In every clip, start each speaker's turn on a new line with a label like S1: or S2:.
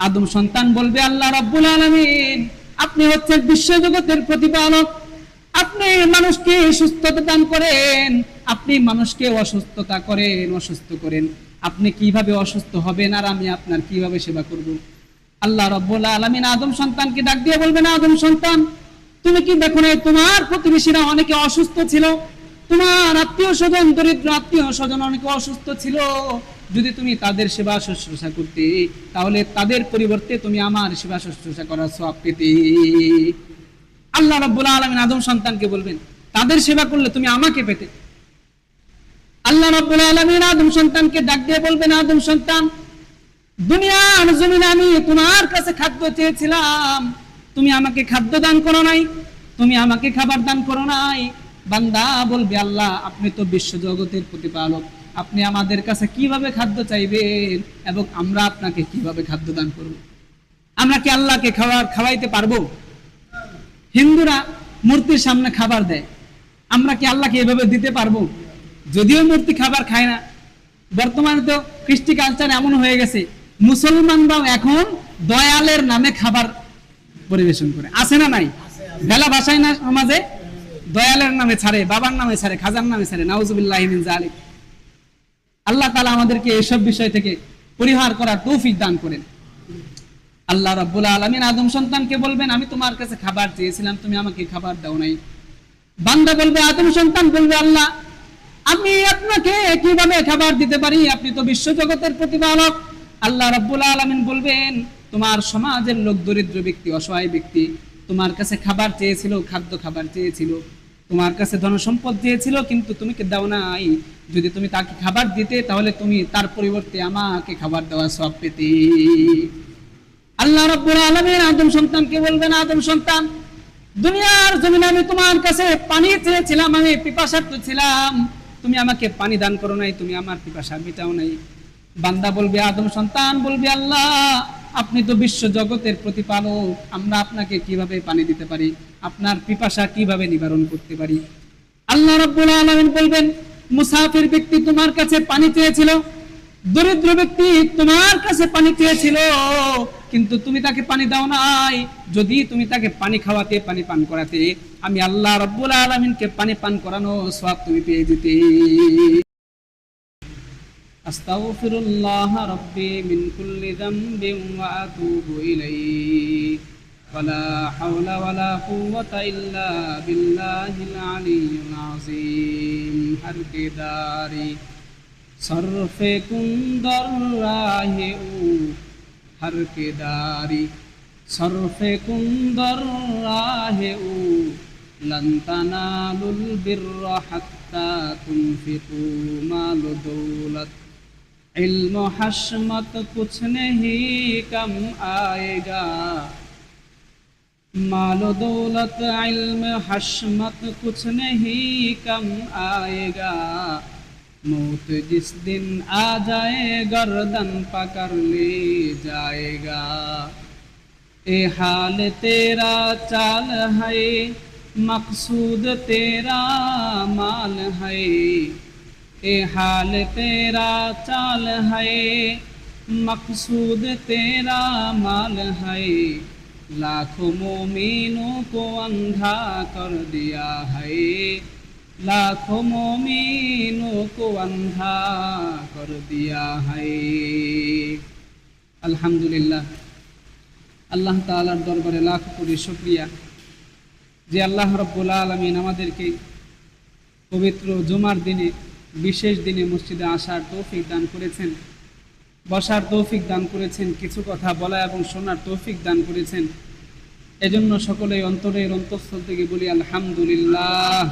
S1: আদম সন্তান বলবে, আল্লাহ রাব্বুল আলামিন, আপনি হচ্ছেন বিশ্বজগতের প্রতিপালক, আপনি মানুষকে সুস্থতা দান করেন, আপনি মানুষকে অসুস্থতা করেন, অসুস্থ করেন, আপনি কিভাবে অসুস্থ হবেন আর আমি আপনার কিভাবে সেবা করব? আল্লাহ রাব্বুল আলামিন আদম সন্তানকে ডাক দিয়ে বলবেন, আদম সন্তান, তুমি কি দেখো না তোমার প্রতিবেশীরা অনেকে অসুস্থ ছিল, তোমার আত্মীয় স্বজন, দরিদ্র আত্মীয় স্বজন অনেকে অসুস্থ ছিল, যদি তুমি তাদের সেবা শুশ্রূষা করতে, তাহলে তাদের পরিবর্তে তুমি আমার সেবা শুশ্রূষা করার সওয়াব পেতে। আল্লাহ রাব্বুল আলামিন আদম সন্তানকে বলবেন, তাদের সেবা করলে তুমি আমাকে পেতে। আল্লাহ রাব্বুল আলামিন আদম সন্তানকে ডাক দিয়ে বলবেন, আদম সন্তান, দুনিয়ার জমিনে আমি তোমার কাছে খাদ্য চেয়েছিলাম, তুমি আমাকে খাদ্য দান করো নাই, তুমি আমাকে খাবার দান করো নাই। বান্দা বলবে, আল্লাহ, আপনি তো বিশ্ব জগতের প্রতিপালক, আপনি আমাদের কাছে কিভাবে খাদ্য চাইবেন এবং আমরা আপনাকে কিভাবে খাদ্য দান করব? আমরা কি আল্লাহকে খাওয়াইতে পারবো? হিন্দুরা মূর্তির সামনে খাবার দেয়, আমরা কি আল্লাহকে এভাবে দিতে পারবো? যদিও মূর্তি খাবার খায় না, বর্তমানে তো কৃষ্টি কালচার এমন হয়ে গেছে, মুসলমানরাও এখন দয়ালের নামে খাবার পরিবেশন করে, আছে না নাই? বেলা ভাষায় না সমাজে, দয়ালের নামে ছাড়ে, বাবার নামে ছাড়ে, খাজার নামে ছাড়ে, নাউজুবিল্লাহি মিন যালিক। আল্লাহ তাআলা আমাদেরকে এসব বিষয় থেকে পরিহার করার তৌফিক দান করেন। আল্লাহ রাব্বুল আলামিন আদম সন্তানকে বলবেন, আমি তোমার কাছে খাবার চেয়েছিলাম, তুমি আমাকে খাবার দাও নাই। বান্দা বলবে, আদম সন্তান বলবে, আল্লাহ, আমি আপনাকে কিভাবে খাবার দিতে পারি? আপনি তো বিশ্বজগতের প্রতিপালক। আল্লাহ রাব্বুল আলামিন বলবেন, তোমার সমাজের লোক, দরিদ্র ব্যক্তি, অসহায় ব্যক্তি তোমার কাছে খাবার চেয়েছিল, খাদ্য খাবার চেয়েছিল, তোমার কাছে ধন সম্পদ চেয়েছিল, কিন্তু তুমি কি দাও নাই। যদি তুমি তাকে খাবার দিতে, তাহলে তুমি তার পরিবর্তে আমাকে খাবার দেওয়ার সওয়াব পেতে। আল্লাহ রাব্বুল আলামিন আদম সন্তানকে বলবেন, আদম সন্তান, দুনিয়ার জমিনে আমি তোমার কাছে পানি চেয়েছিলাম, আমি পিপাসার্ত ছিলাম, তুমি আমাকে পানি দান করো নাই, তুমি আমার পিপাসা মিটাও নাই। বান্দা বলবে, আদম সন্তান বলবে, আল্লাহ, আপনি তো বিশ্ব জগতের প্রতিপালক, আমরা আপনাকে কিভাবে পানি দিতে পারি, আপনার পিপাসা কিভাবে নিবারণ করতে পারি? আল্লাহ রাব্বুল আলামিন বলবেন, মুসাফির ব্যক্তি তোমার কাছে পানি চেয়েছিল, দরিদ্র ব্যক্তি তোমার কাছে পানি চেয়েছিল, কিন্তু তুমি তাকে পানি দাও নাই। যদি তুমি তাকে পানি খাওয়াতে, পানি পান করাতে, আমি আল্লাহ রাব্বুল আলামিনকে পানি পান করানো সওয়াব তুমি পেয়ে যেতে। আস্তাগফিরুল্লাহ রাব্বি মিন কুল্লি যামবিন ওয়া আতুবু ইলাইহি ওয়ালা হাওলা ওয়ালা কুওয়াতা ইল্লা বিল্লাহিল আলিয়্যিল আযীম। হর কে দারি সরফে কুন্দর রাহে ও, হর কে দারি সরফে কুন্দর রাহে ও, লন তানালুল বিররা হাত্তা তুনফিকু মাল দৌলত, ইলম হশমত কুছ নেহি কম আয়েগা, माल दौलत इल्म हशमत कुछ नहीं कम आएगा, मौत जिस दिन आ जाए गर्दन पकड़ ले जाएगा। ए हाल तेरा चाल है, मकसूद तेरा माल है, ए हाल तेरा चाल है, मकसूद तेरा माल है, लाखों मोमिनों को अंधा कर दिया है, लाखों मोमिनों को अंधा कर दिया है। আলহামদুলিল্লাহ, আল্লাহ তাআলার দরবারে লাখ কোটি শুকরিয়া যে আল্লাহ রাব্বুল আলামিন আমাদেরকে পবিত্র জুমার দিনে, বিশেষ দিনে মসজিদে আসার তৌফিক দান করেছেন, বসার তৌফিক দান করেছেন, কিছু কথা বলা এবং শোনার তৌফিক দান করেছেন। এজন্য সকলেই অন্তরের অন্তঃস্থল থেকে বলি আলহামদুলিল্লাহ।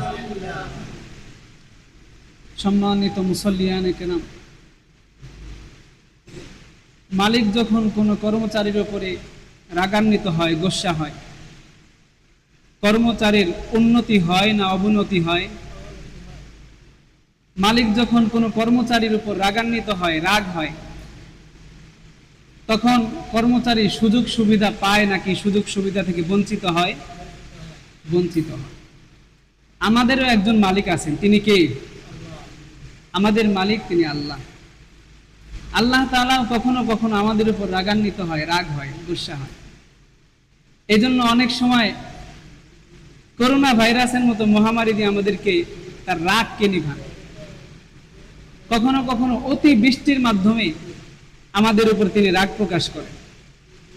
S1: সম্মানিত মুসল্লিয়ানে কেরাম, মালিক যখন কোনো কর্মচারীর উপরে রাগান্বিত হয়, গোসা হয়, কর্মচারীর উন্নতি হয় না অবনতি হয়? মালিক যখন কোনো কর্মচারীর উপর রাগান্বিত হয়, রাগ হয়, তখন কর্মচারী সুযোগ সুবিধা পায় নাকি সুযোগ সুবিধা থেকে বঞ্চিত হয়? বঞ্চিত হয়। আমাদেরও একজন মালিক আছেন, তিনি কে? আমাদের মালিক তিনি আল্লাহ। আল্লাহ তাআলা কখনো কখনো আমাদের উপর রাগান্বিত হয়, রাগ হয়, গুসা হয়। এই জন্য অনেক সময় করোনা ভাইরাসের মতো মহামারী দিয়ে আমাদেরকে তার রাগকে নিভান। কখনো কখনো অতি বৃষ্টির মাধ্যমে আমাদের উপর তিনি রাগ প্রকাশ করেন।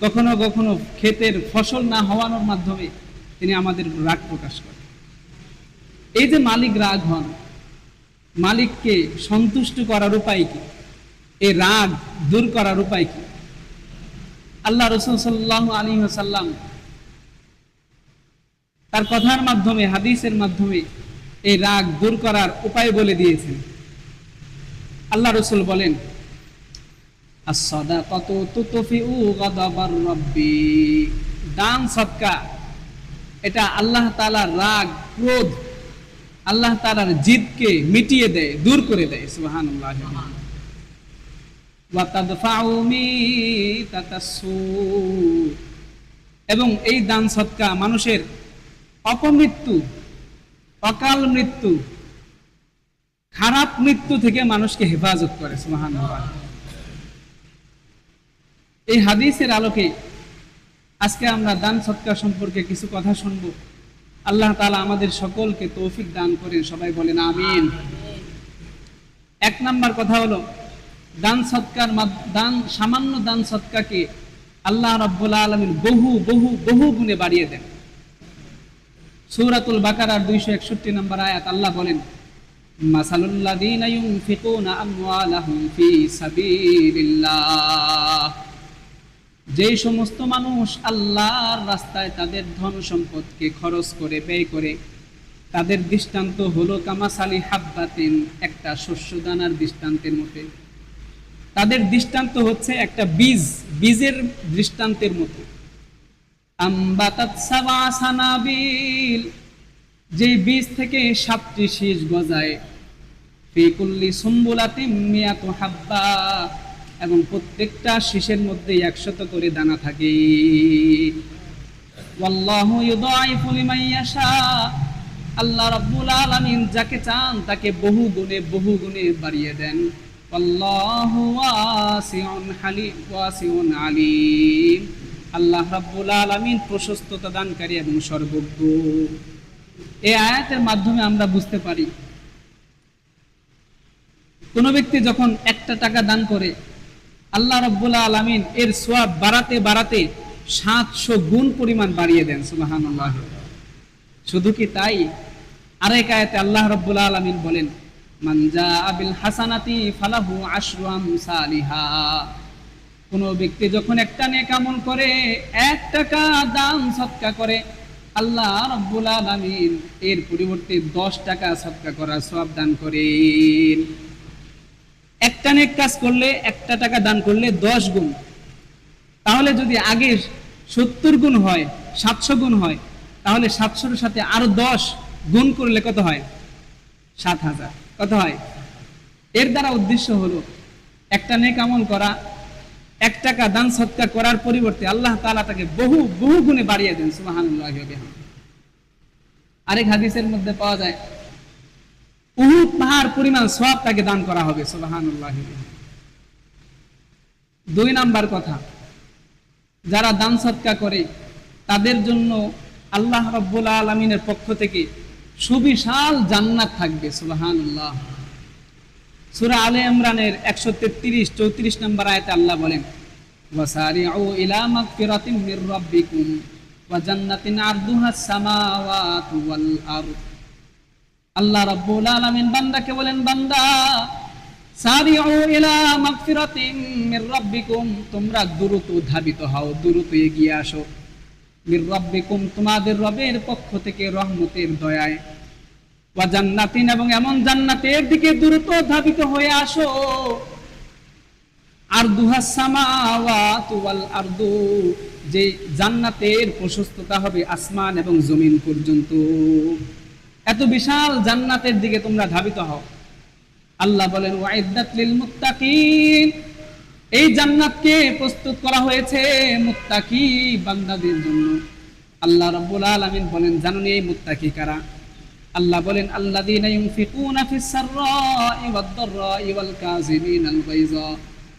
S1: কখনো কখনো ক্ষেতের ফসল না হওয়ানোর মাধ্যমে তিনি আমাদের উপর রাগ প্রকাশ করেন। এই যে মালিক রাগ হন, মালিককে সন্তুষ্ট করার উপায় কি? এই রাগ দূর করার উপায় কি? আল্লাহ রাসূল সাল্লাল্লাহু আলাইহি ওয়াসাল্লাম তার কথার মাধ্যমে, হাদিসের মাধ্যমে এই রাগ দূর করার উপায় বলে দিয়েছেন। আল্লাহ রাসূল বলেন, as-sadaqatu tutfi'u ghadabar rabbi, দান সদকা এটা আল্লাহ তাআলার রাগ, ক্রোধ, আল্লাহ তাআলার জিদকে মিটিয়ে দেয়, দূর করে দেয়। সুবহানাল্লাহ। ওয়া তাদফাউ মিতাতাসু, এবং এই দান সদকা মানুষের অপমৃত্যু, অকাল মৃত্যু, খারাপ মৃত্যু থেকে মানুষকে হেফাজত করে। সুবহানাল্লাহ। এই হাদিসের আলোকে আজকে আমরা দান সদকা সম্পর্কে কিছু কথা শুনব। আল্লাহ তাআলা আমাদের সকলকে তৌফিক দান করেন, সবাই বলেন আমিন। এক নাম্বার কথা হলো, দান সদকার সামান্য দান সদকাকে আল্লাহ রাব্বুল আলামিন বহু বহু বহু গুণে বাড়িয়ে দেন। সূরাতুল বাকারার 261 নম্বর আয়াত আল্লাহ বলেন, মাসালুল লাযীনা ইউনফিকুনা আমওয়ালাহুম ফী সাবিলিল্লাহ, যে সমস্ত মানুষ আল্লাহর রাস্তায় তাদের ধন সম্পদকে খরচ করে, ব্যয় করে, তাদের দৃষ্টান্ত হলো কামাসালি হাব্বাতিন, একটা শস্য দানার দৃষ্টান্তের মতো। তাদের দৃষ্টান্ত হচ্ছে একটা বীজের দৃষ্টান্তের মতো। আম্বাতাত সাবা সানাবিল, যে বীজ থেকে 7টি শীষ গজায়, ফি কুল্লি সুম্বুলাতিন মিয়াতু হাব্বা, এবং প্রত্যেকটা শীষের মধ্যে 100 করে দানা থাকে। ওয়াল্লাহু ইউদাইফু লিমান ইয়াশা, আল্লাহ রাব্বুল আলামিন যাকে চান তাকে বহু গুণে বাড়িয়ে দেন। আল্লাহু ওয়াসিউন হালিম, ওয়াসিউন আলিম, আল্লাহ রাব্বুল আলামিন প্রশস্ততা দানকারী এবং সর্বজ্ঞ। এই আয়াতের মাধ্যমে আমরা বুঝতে পারি, কোন ব্যক্তি যখন 1 টাকা দান করে, আল্লাহ রাব্বুল আলামিন এর সওয়াব বাড়াতে বাড়াতে 700 গুণ পরিমাণ বাড়িয়ে দেন। সুবহানাল্লাহ। শুধু কি তাই, আরেক আয়াতে আল্লাহ রাব্বুল আলামিন বলেন, মান জাআ বিল হাসানাতি ফালাহু আশরু আমসালিহা, কোন ব্যক্তি যখন একটা নেক আমল করে, 1 টাকা দান সদকা করে, আল্লাহ রাব্বুল আলামিন এর পরিবর্তে 10 টাকা সদকা করার সওয়াব দান করেন। একটা নেক কাজ করলে, 1 টাকা দান করলে 10 গুণ। তাহলে যদি আগে 70 গুণ হয়, 700 গুণ হয়, তাহলে 700 এর সাথে আরো 10 গুণ করলে কত হয়? 7000। কত হয়? এর দ্বারা উদ্দেশ্য হলো একটা নেক আমল করা, 1 টাকা দান সদকা করার পরিবর্তে আল্লাহ তাআলা তাকে বহু বহু গুণে বাড়িয়ে দেন। সুবহানাল্লাহ। আরেক হাদিসের মধ্যে পাওয়া যায়, উহুদ পাহাড় পরিমাণ সওয়াব তাকে দান করা হবে। সুবহানাল্লাহ। 2 নাম্বার কথা, যারা দান সদকা করে তাদের জন্য আল্লাহ রাব্বুল আলামিনের পক্ষ থেকে সুবিশাল জান্নাত থাকবে। সুবহানাল্লাহ। সূরা আলে ইমরানের 133-34 নম্বর আয়াতে আল্লাহ বলেন, ওয়াসারিউ ইলা মাগফিরাতিন মির রাব্বিকুম ওয়া জান্নাতিন আরদুহাস সামাওয়াতু ওয়াল আরদ। আল্লাহ রাব্বুল আলামিন বান্দাকে বলেন, বান্দা, সারিউ ইলা মাগফিরাতিন মির রাব্বিকুম, তোমরা দ্রুত ধাবিত হও, দ্রুত এগিয়ে আসো, মির রাব্বিকুম, তোমাদের রবের পক্ষ থেকে রহমতের দয়ায়, ওয়া জান্নাতিন, এবং এমন জান্নাতের দিকে দ্রুত ধাবিত হয়ে আসো, আরদুহাস সামাওয়াতু ওয়াল আরদু, যে জান্নাতের প্রশস্ততা হবে আসমান এবং জমিন পর্যন্ত। এত বিশাল জান্নাতের দিকে তোমরা ধাবিত হও। আল্লাহ বলেন, ওয়াইদ্দাত লিল মুত্তাকিন, এই জান্নাতকে প্রস্তুত করা হয়েছে মুত্তাকি বান্দাদের জন্য। আল্লাহ রাব্বুল আলামিন বলেন, জানুনি এই মুত্তাকি কারা? আল্লাহ বলেন, আল্লাযীনা ইউনফিকুনা ফিস সাররাই ওয়াদ দাররাই ওয়াল কাযিমিনাল গায়যা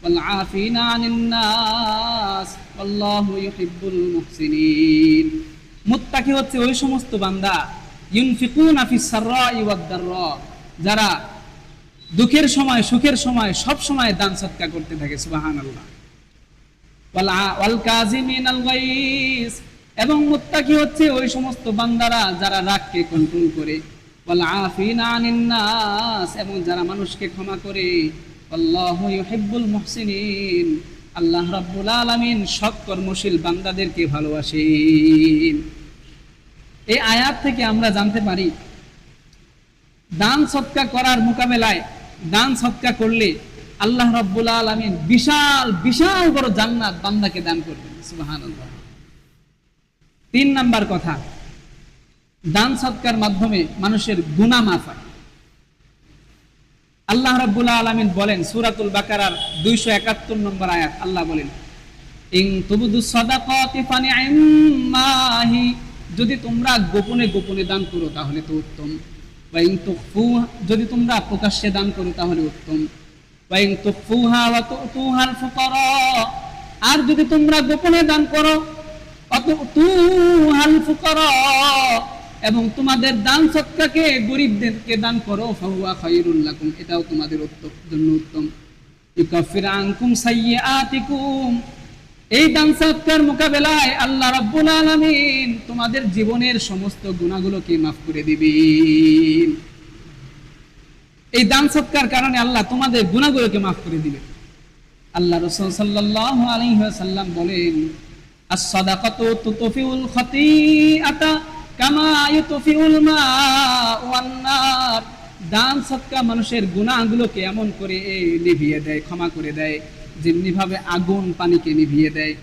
S1: ওয়াল আফিনা আনিন নাস আল্লাহু ইউহিব্বুল মুহসিনিন। মুত্তাকি হচ্ছে ওই সমস্ত বান্দা ইউনফিকুনা ফিস সাররাই ওয়াদ দাররা, যারা দুঃখের সময় সুখের সময় সব সময় দান সদকা করতে থাকে। সুবহানাল্লাহ। ওয়াল কাযিমিনাল গায়জ, এবং মুত্তাকি হচ্ছে ওই সমস্ত বান্দারা যারা রাগকে কন্ট্রোল করে। ওয়াল আফিনা আনিন নাস, এবং যারা মানুষকে ক্ষমা করে। আল্লাহু ইউহিব্বুল মুহসিনিন, আল্লাহ রাব্বুল আলামিন সৎ কর্মশীল বান্দাদেরকে ভালোবাসেন। এই আয়াত থেকে আমরা জানতে পারি দান সদকা করার মোকাবেলায় দান সদকা করলে আল্লাহ রাব্বুল আলামিন বিশাল বিশাল বড় জান্নাত বান্দাকে দান করবেন। সুবহানাল্লাহ। 3 নাম্বার কথা, দান সদকার মাধ্যমে মানুষের গুনাহ মাফ হয়। আল্লাহ রাব্বুল আলামিন বলেন সূরাতুল বাকারার 271 নম্বর আয়াত, আল্লাহ বলেন ইন তুবদুস সাদাকাতি ফানি'মাহি, যদি তোমরা গোপনে গোপনে দান করো তাহলে তো উত্তম। ওয়া ইন তুখফুহা, যদি তোমরা প্রকাশ্যে দান করো তাহলে উত্তম। ওয়া ইন তুখফুহা ওয়া তু'তুহাল ফুকারা, আর যদি তোমরা গোপনে দান করো তু'তুহাল ফুকারা, এবং তোমাদের দান সদকাকে গরিবদেরকে দান করো, ফাহুয়া খায়রুল লাকুম, এটাও তোমাদের জন্য উত্তম। ইউকাফির আনকুম সাইয়্যাতিকুম, এই দান সদকার মোকাবেলায় আল্লাহ রাব্বুল আলামিন তোমাদের জীবনের সমস্ত গুনাহগুলোকে মাফ করে দিবেন। এই দান সদকার কারণে আল্লাহ তোমাদের গুনাহগুলোকে মাফ করে দিবেন। আল্লাহ রাসূল সাল্লাল্লাহু আলাইহি ওয়াসাল্লাম বলেন আস-সাদাকাতু তুতফিউল খাতিআতা কামা ইউতফিউল মা'উ ওয়ান-নার, দান সদকা মানুষের গুনাহগুলোকে এমন করে নিভিয়ে দেয়, ক্ষমা করে দেয়, যেমনি ভাবে আগুন পানিকে নিভিয়ে দেয়।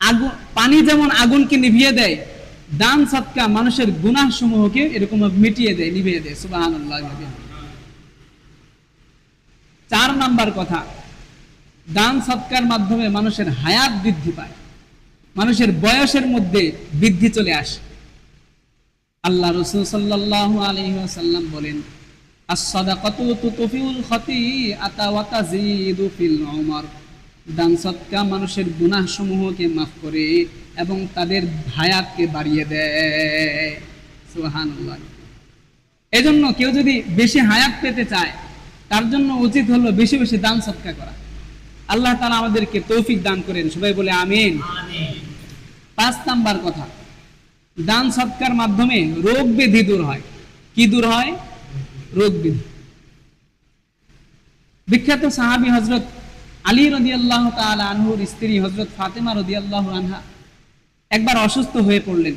S1: আগুন পানি যেমন আগুনকে নিভিয়ে দেয়, দান সদকা মানুষের গুনাহ সমূহকে এরকম মিটিয়ে দেয়, নিভিয়ে দেয়। সুবহানাল্লাহ। 4 নাম্বার কথা, দান সদকার মাধ্যমে মানুষের হায়াত বৃদ্ধি পায়, মানুষের বয়সের মধ্যে বৃদ্ধি চলে আসে। আল্লাহ রাসূল সাল্লাল্লাহু আলাইহি ওয়াসাল্লাম বলেন আস-সাদাকাতু তুতফিউল খাতিআতা ওয়া তাযীদু ফিল উমর, দান সদকা মানুষের গুনাহ সমূহকে মাফ করে এবং তাদের হায়াতকে বাড়িয়ে দেয়। সুবহানাল্লাহ। এজন্য কেউ যদি বেশি হায়াত পেতে চায় তার জন্য উচিত হলো বেশি বেশি দান সদকা করা। আল্লাহ তাআলা আমাদেরকে তৌফিক দান করেন, সবাই বলে আমিন। 5 নাম্বার কথা, দান সদকার মাধ্যমে রোগ ব্যাধি দূর হয়। কি দূর হয়? রোগ ব্যাধি। বিখ্যাত সাহাবী হযরত আলী রাদিয়াল্লাহু তাআলা আনহুর স্ত্রী হযরত ফাতেমা রাদিয়াল্লাহু আনহা একবার অসুস্থ হয়ে পড়লেন।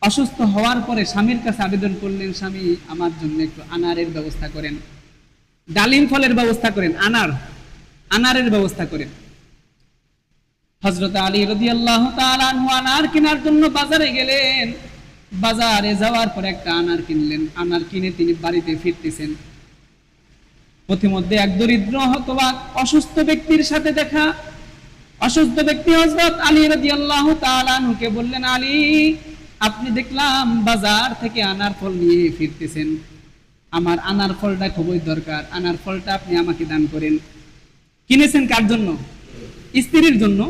S1: অসুস্থ হওয়ার পরে স্বামীর কাছে আবেদন করলেন, স্বামী আমার জন্য একটু আনারের ব্যবস্থা করেন, ডালিম ফলের ব্যবস্থা করেন, আনারের ব্যবস্থা করেন। হযরত আলী রাদিয়াল্লাহু তাআলা আনহু আনার কেনার জন্য বাজারে গেলেন। বাজারে যাওয়ার পর একটা আনার কিনলেন। আনার কিনে তিনি বাড়িতে ফিরতেছেন, পথিমধ্যে এক দরিদ্র হতবাক অসুস্থ ব্যক্তির সাথে দেখা। অসুস্থ ব্যক্তি হযরত আলী রাদিয়াল্লাহু তাআলা আনহুকে বললেন, আলী আপনি দেখলাম বাজার থেকে আনার ফল নিয়ে ফিরতেছেন, আমার আনার ফলটা খুবই দরকার, আনার ফলটা আপনি আমাকে দান করেন। কিনেছেন কার জন্য? স্ত্রীর জন্য,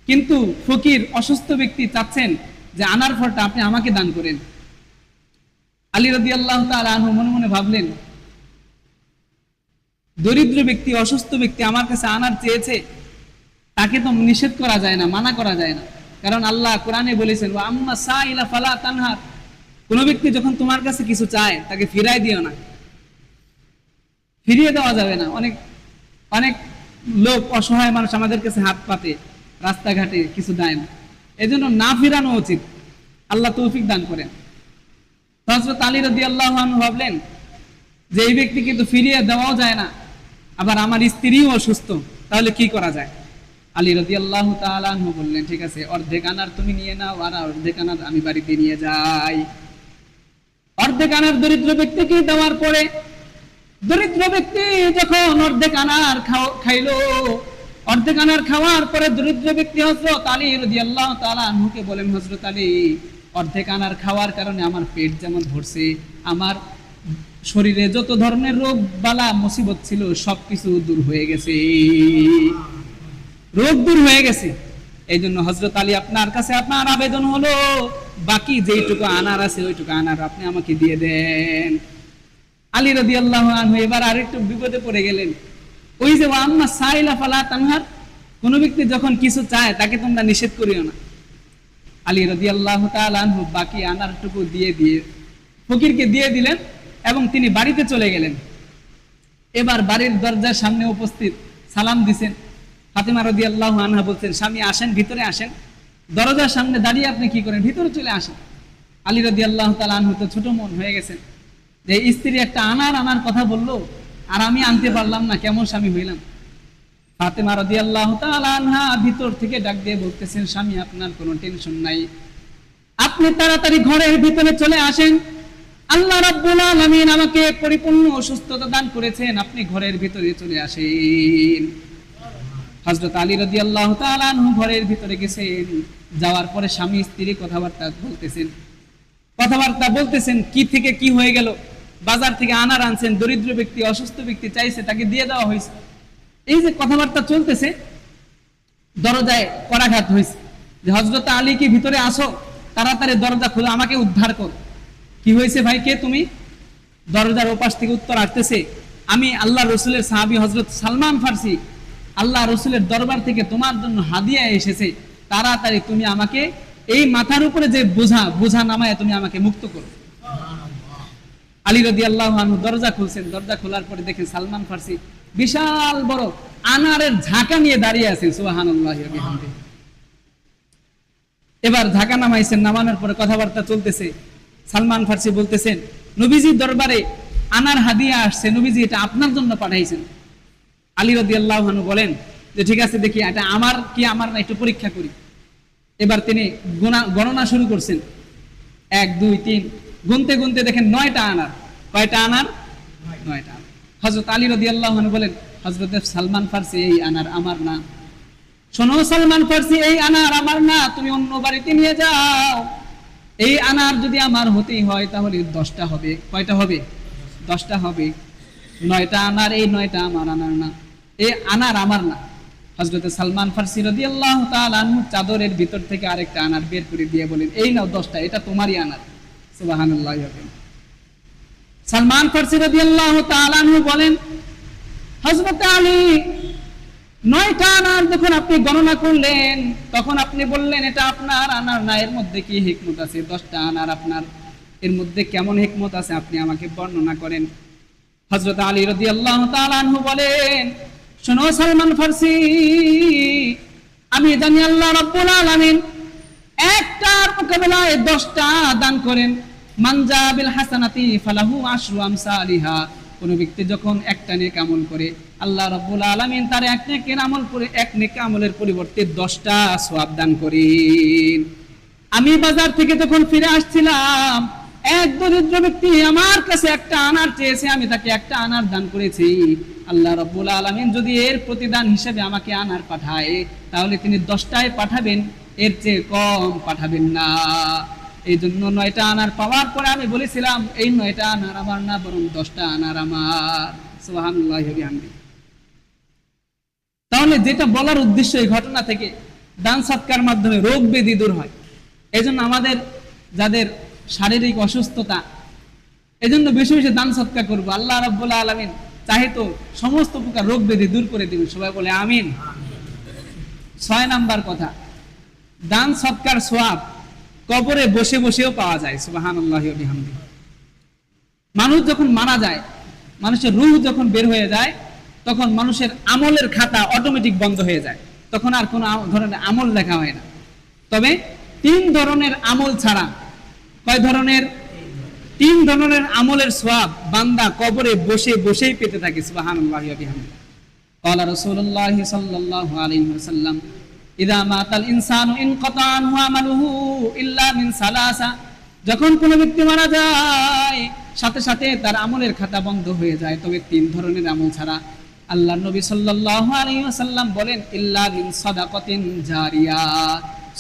S1: কিন্তু ফকির অসুস্থ ব্যক্তি চাচ্ছেন যে আনার ফলটা আপনি আমাকে দান করেন। আলী রাদিয়াল্লাহু তাআলা আনহু মনে মনে ভাবলেন, দরিদ্র ব্যক্তি অসুস্থ ব্যক্তি আমার কাছে আনার চেয়েছে, তাকে তো নিষেধ করা যায় না, মানা করা যায় না, কারণ আল্লাহ কোরআনে বলেছেন ওয়া আম্মা সাইলা ফালা তানহার, কোন ব্যক্তি যখন তোমার কাছে কিছু চায় তাকে ফিরাই দিও না, ফিরিয়ে দেওয়া যাবে না। অনেক অনেক লোক অসহায় মানুষ আমাদের কাছে হাত পাতে, রাস্তাঘাটে কিছু দেয় না, এজন্য না ফিরানো উচিত। আল্লাহ তৌফিক দান করেন। হযরত আলী রাদিয়াল্লাহু আনহু ভাবলেন যে এই ব্যক্তিকে তো ফিরিয়ে দেওয়াও যায় না, আবার আমার স্ত্রীও অসুস্থ, তাহলে কি করা যায়? আলী রাদিয়াল্লাহু তাআলা আনহু বললেন, ঠিক আছে, অর্ধেক আনার তুমি নিয়ে নাও, আর অর্ধেক আনার আমি বাড়িতে নিয়ে যাই। অর্ধেক আনার দরিদ্র ব্যক্তিকে দেওয়ার পরে দরিদ্র ব্যক্তি যখন অর্ধেক আনার খাইলো, অর্ধেক আনার খাওয়ার পরে দরিদ্র ব্যক্তি হযরত আলী রাদিয়াল্লাহু তাআলা আনহুকে বলেন, হযরত আলী অর্ধেক আনার খাওয়ার কারণে আমার পেট যেমন ভরছে, আমার শরীরে যত ধরনের রোগ বালা মুসিবত ছিল সবকিছু দূর হয়ে গেছে, রোগ দূর হয়ে গেছে। এই জন্য হযরত আলী আপনার কাছে আপনার আবেদন হলো, বাকি যেইটুকু আনার আছে ওইটুকু আনার আপনি আমাকে দিয়ে দেন। আলী রাদিয়াল্লাহু আনহু এবার আরেকটু বিপদে পড়ে গেলেন। ওই যে আম্মা সাইলা ফালা তানহার, কোন ব্যক্তি যখন কিছু চায় তাকে তোমরা নিষেধ করিও না। আলী রাদিয়াল্লাহু তাআলা আনহু বাকি আনারটুকু দিয়ে ফকিরকে দিয়ে দিলেন এবং তিনি বাড়িতে চলে গেলেন। এবার বাড়ির দরজার সামনে উপস্থিত সালাম দিছেন। ফাতেমা রাদিয়াল্লাহু আনহা বলছেন, স্বামী আসেন, ভিতরে আসেন। দরজার সামনে দাঁড়িয়ে আপনি কি করেন, ভিতরে চলে আসেন। আলী রাদিয়াল্লাহু তাআলা আনহু তো ছোট মন হয়ে গেছেন যে স্ত্রী একটা আনার কথা বললো আর আমি আনতে পারলাম না, কেমন স্বামী হইলাম। ফাতেমা রাদিয়াল্লাহু তাআলা আনহা ভিতর থেকে ডাক দিয়ে বলতেছেন, স্বামী আপনার কোনো টেনশন নাই, আপনি তাড়াতাড়ি ঘরের ভিতরে চলে আসেন। আল্লাহ রাব্বুল আলামিন আমাকে পরিপূর্ণ সুস্থতা দান করেছেন, আপনি ঘরের ভিতরে চলে আসেন। হযরত আলী রাদিয়াল্লাহু তাআলা আনহু ঘরের ভিতরে গেছেন। যাওয়ার পরে স্বামী স্ত্রী কথাবার্তা বলতেছেন, কি থেকে কি হয়ে গেল। বাজার থেকে আনার আনছেন, দরিদ্র ব্যক্তি অসুস্থ ব্যক্তি চাইছে, তাকে দিয়ে দেওয়া হয়েছে। এই যে কথাবার্তা চলতেছে, দরজায় করাঘাত হয়েছে যে হযরত আলী কি ভিতরে আসো, তাড়াতাড়ি দরজা খুলে আমাকে উদ্ধার কর। কি হয়েছে ভাই, কে তুমি? দরজার ওপাশ থেকে উত্তর আসতেছে, আমি আল্লাহ রসুলের সাহাবী হযরত সালমান ফারসি, আল্লাহ রসুলের দরবার থেকে তোমার জন্য হাদিয়া এসেছে, তাড়াতাড়ি তুমি আমাকে এই মাথার উপরে যে বোঝা নামায় তুমি আমাকে মুক্ত করো। আলী রাদিয়াল্লাহু আনহু দরজা খুলছেন। দরজা খোলার পরে দেখেন সালমান ফারসি বিশাল বড় আনারের ঝাঁকা নিয়ে দাঁড়িয়ে আছেন। সুবহানাল্লাহি ওয়া বিহামদিহি। এবার ঝাঁকা নামাইছেন, নামানোর পরে কথাবার্তা চলতেছে। সালমান ফারসি বলতেছেন, নবীজির দরবারে আনার হাদিয়া আসছে, নবীজি এটা আপনার জন্য পাঠাইছেন। আলী রাদিয়াল্লাহু আনহু বলেন যে ঠিক আছে, দেখি এটা আমার কি আমার না, একটু পরীক্ষা করি। এবার তিনি গণনা শুরু করছেন, 1 2 3 গুনতে গুনতে দেখেন 9টা আনার। কয়টা আনার? 9টা। হযরত আলী রাদিয়াল্লাহু আনহু বলেন, হযরত সালমান ফারসি এই আনার আমার না। শোনো সালমান ফারসি, এই আনার আমার না, তুমি অন্য বাড়িতে নিয়ে যাও। এই আনার যদি আমার হতেই হয় তাহলে 10টা হবে। কয়টা হবে? 10টা হবে। 9টা আনার, এই 9টা আমার আনার না, এই আনার আমার না। হযরত সালমান ফারসি রাদিয়াল্লাহু তাআলা আনহু চাদরের ভিতর থেকে আরেকটা আনার বের করে দিয়ে বলেন, এই নাও 10টা, এটা তোমারই আনার। সুবহানাল্লাহ। সালমান ফারসি রাদিয়াল্লাহু তাআলা আনহু বলেন, হযরত আলী 9টা আনার যখন আপনি গণনা করলেন তখন আপনি বললেন এটা আপনার আনার না, এর মধ্যে কি হিকমত আছে? 10টা আনার আপনার, এর মধ্যে কেমন হিকমত আছে আপনি আমাকে বর্ণনা করেন। হযরত আলী রাদিয়াল্লাহু তাআলা আনহু বলেন, শোনো সালমান ফারসি, আমি জানি আল্লাহ রাব্বুল আলামিন একটার মোকাবেলায় 10টা দান করেন। মানজা বিল হাসানাতি ফালাহু আশরু আমসালিহা। কোন ব্যক্তি যখন একটা নেক আমল করে আল্লাহ রাব্বুল আলামিন তার এক নেকের আমল করে এক নেক আমলের পরিবর্তে 10টা সওয়াব দান করেন। আমি বাজার থেকে যখন ফিরে আসছিলাম, এক দরিদ্র ব্যক্তি আমার কাছে একটা আনার চেয়েছে, আমি তাকে একটা আনার দান করেছি। আল্লাহ রাব্বুল আলামিন যদি এর প্রতিদান হিসেবে আমাকে আনার পাঠায় তাহলে তিনি 10টায় পাঠাবেন, এর চেয়ে কম পাঠাবেন না। এই জন্য 9টা আনার পাওয়ার পরে আমি বলেছিলাম এই 9টা আনার আমার না, বরং 10টা আনার আমার। সুবহানাল্লাহি ওয়া বিহামদিহি। তাহলে যেটা বলার উদ্দেশ্য, এই ঘটনা থেকে দান সৎকার মাধ্যমে রোগ ব্যাধি দূর হয়। এই জন্য আমাদের যাদের শারীরিক অসুস্থতা, এই জন্য বেশি বেশি দান সৎকার করবো। আল্লাহ রাব্বুল আলামিন চাহে তো সমস্ত প্রকার রোগ ব্যাধি দূর করে দিবেন। সবাই বলে আমিন। 6 নাম্বার কথা, দান সৎকার সওয়াব কবরে বসে বসেও পাওয়া যায়। সুবহানাল্লাহি ওয়া বিহামদিহি। মানুষ যখন মারা যায়, মানুষের রূহ যখন বের হয়ে যায়, তখন মানুষের আমলের খাতা অটোমেটিক বন্ধ হয়ে যায়, তখন আর কোনো ধরনের আমল লেখা হয় না। তবে 3 ধরনের আমল ছাড়া, কয় ধরনের? 3 ধরনের আমলের সওয়াব বান্দা কবরে বসে বসেই পেতে থাকে। সুবহানাল্লাহি ওয়া বিহামদিহি। ক্বালা রাসূলুল্লাহ সাল্লাল্লাহু আলাইহি ওয়াসাল্লাম, ইযা মাতাল ইনসানু ইনকাতা আনহু আমালুহু ইল্লা মিন সালাসা। যখন কোনো ব্যক্তি মারা যায় সাথে সাথে তার আমলের খাতা বন্ধ হয়ে যায়, তবে 3 ধরনের আমল ছাড়া। আল্লাহর নবী সাল্লাল্লাহু আলাইহি ওয়াসাল্লাম বলেন, ইল্লা মিন সাদাকাতিন জারিয়া।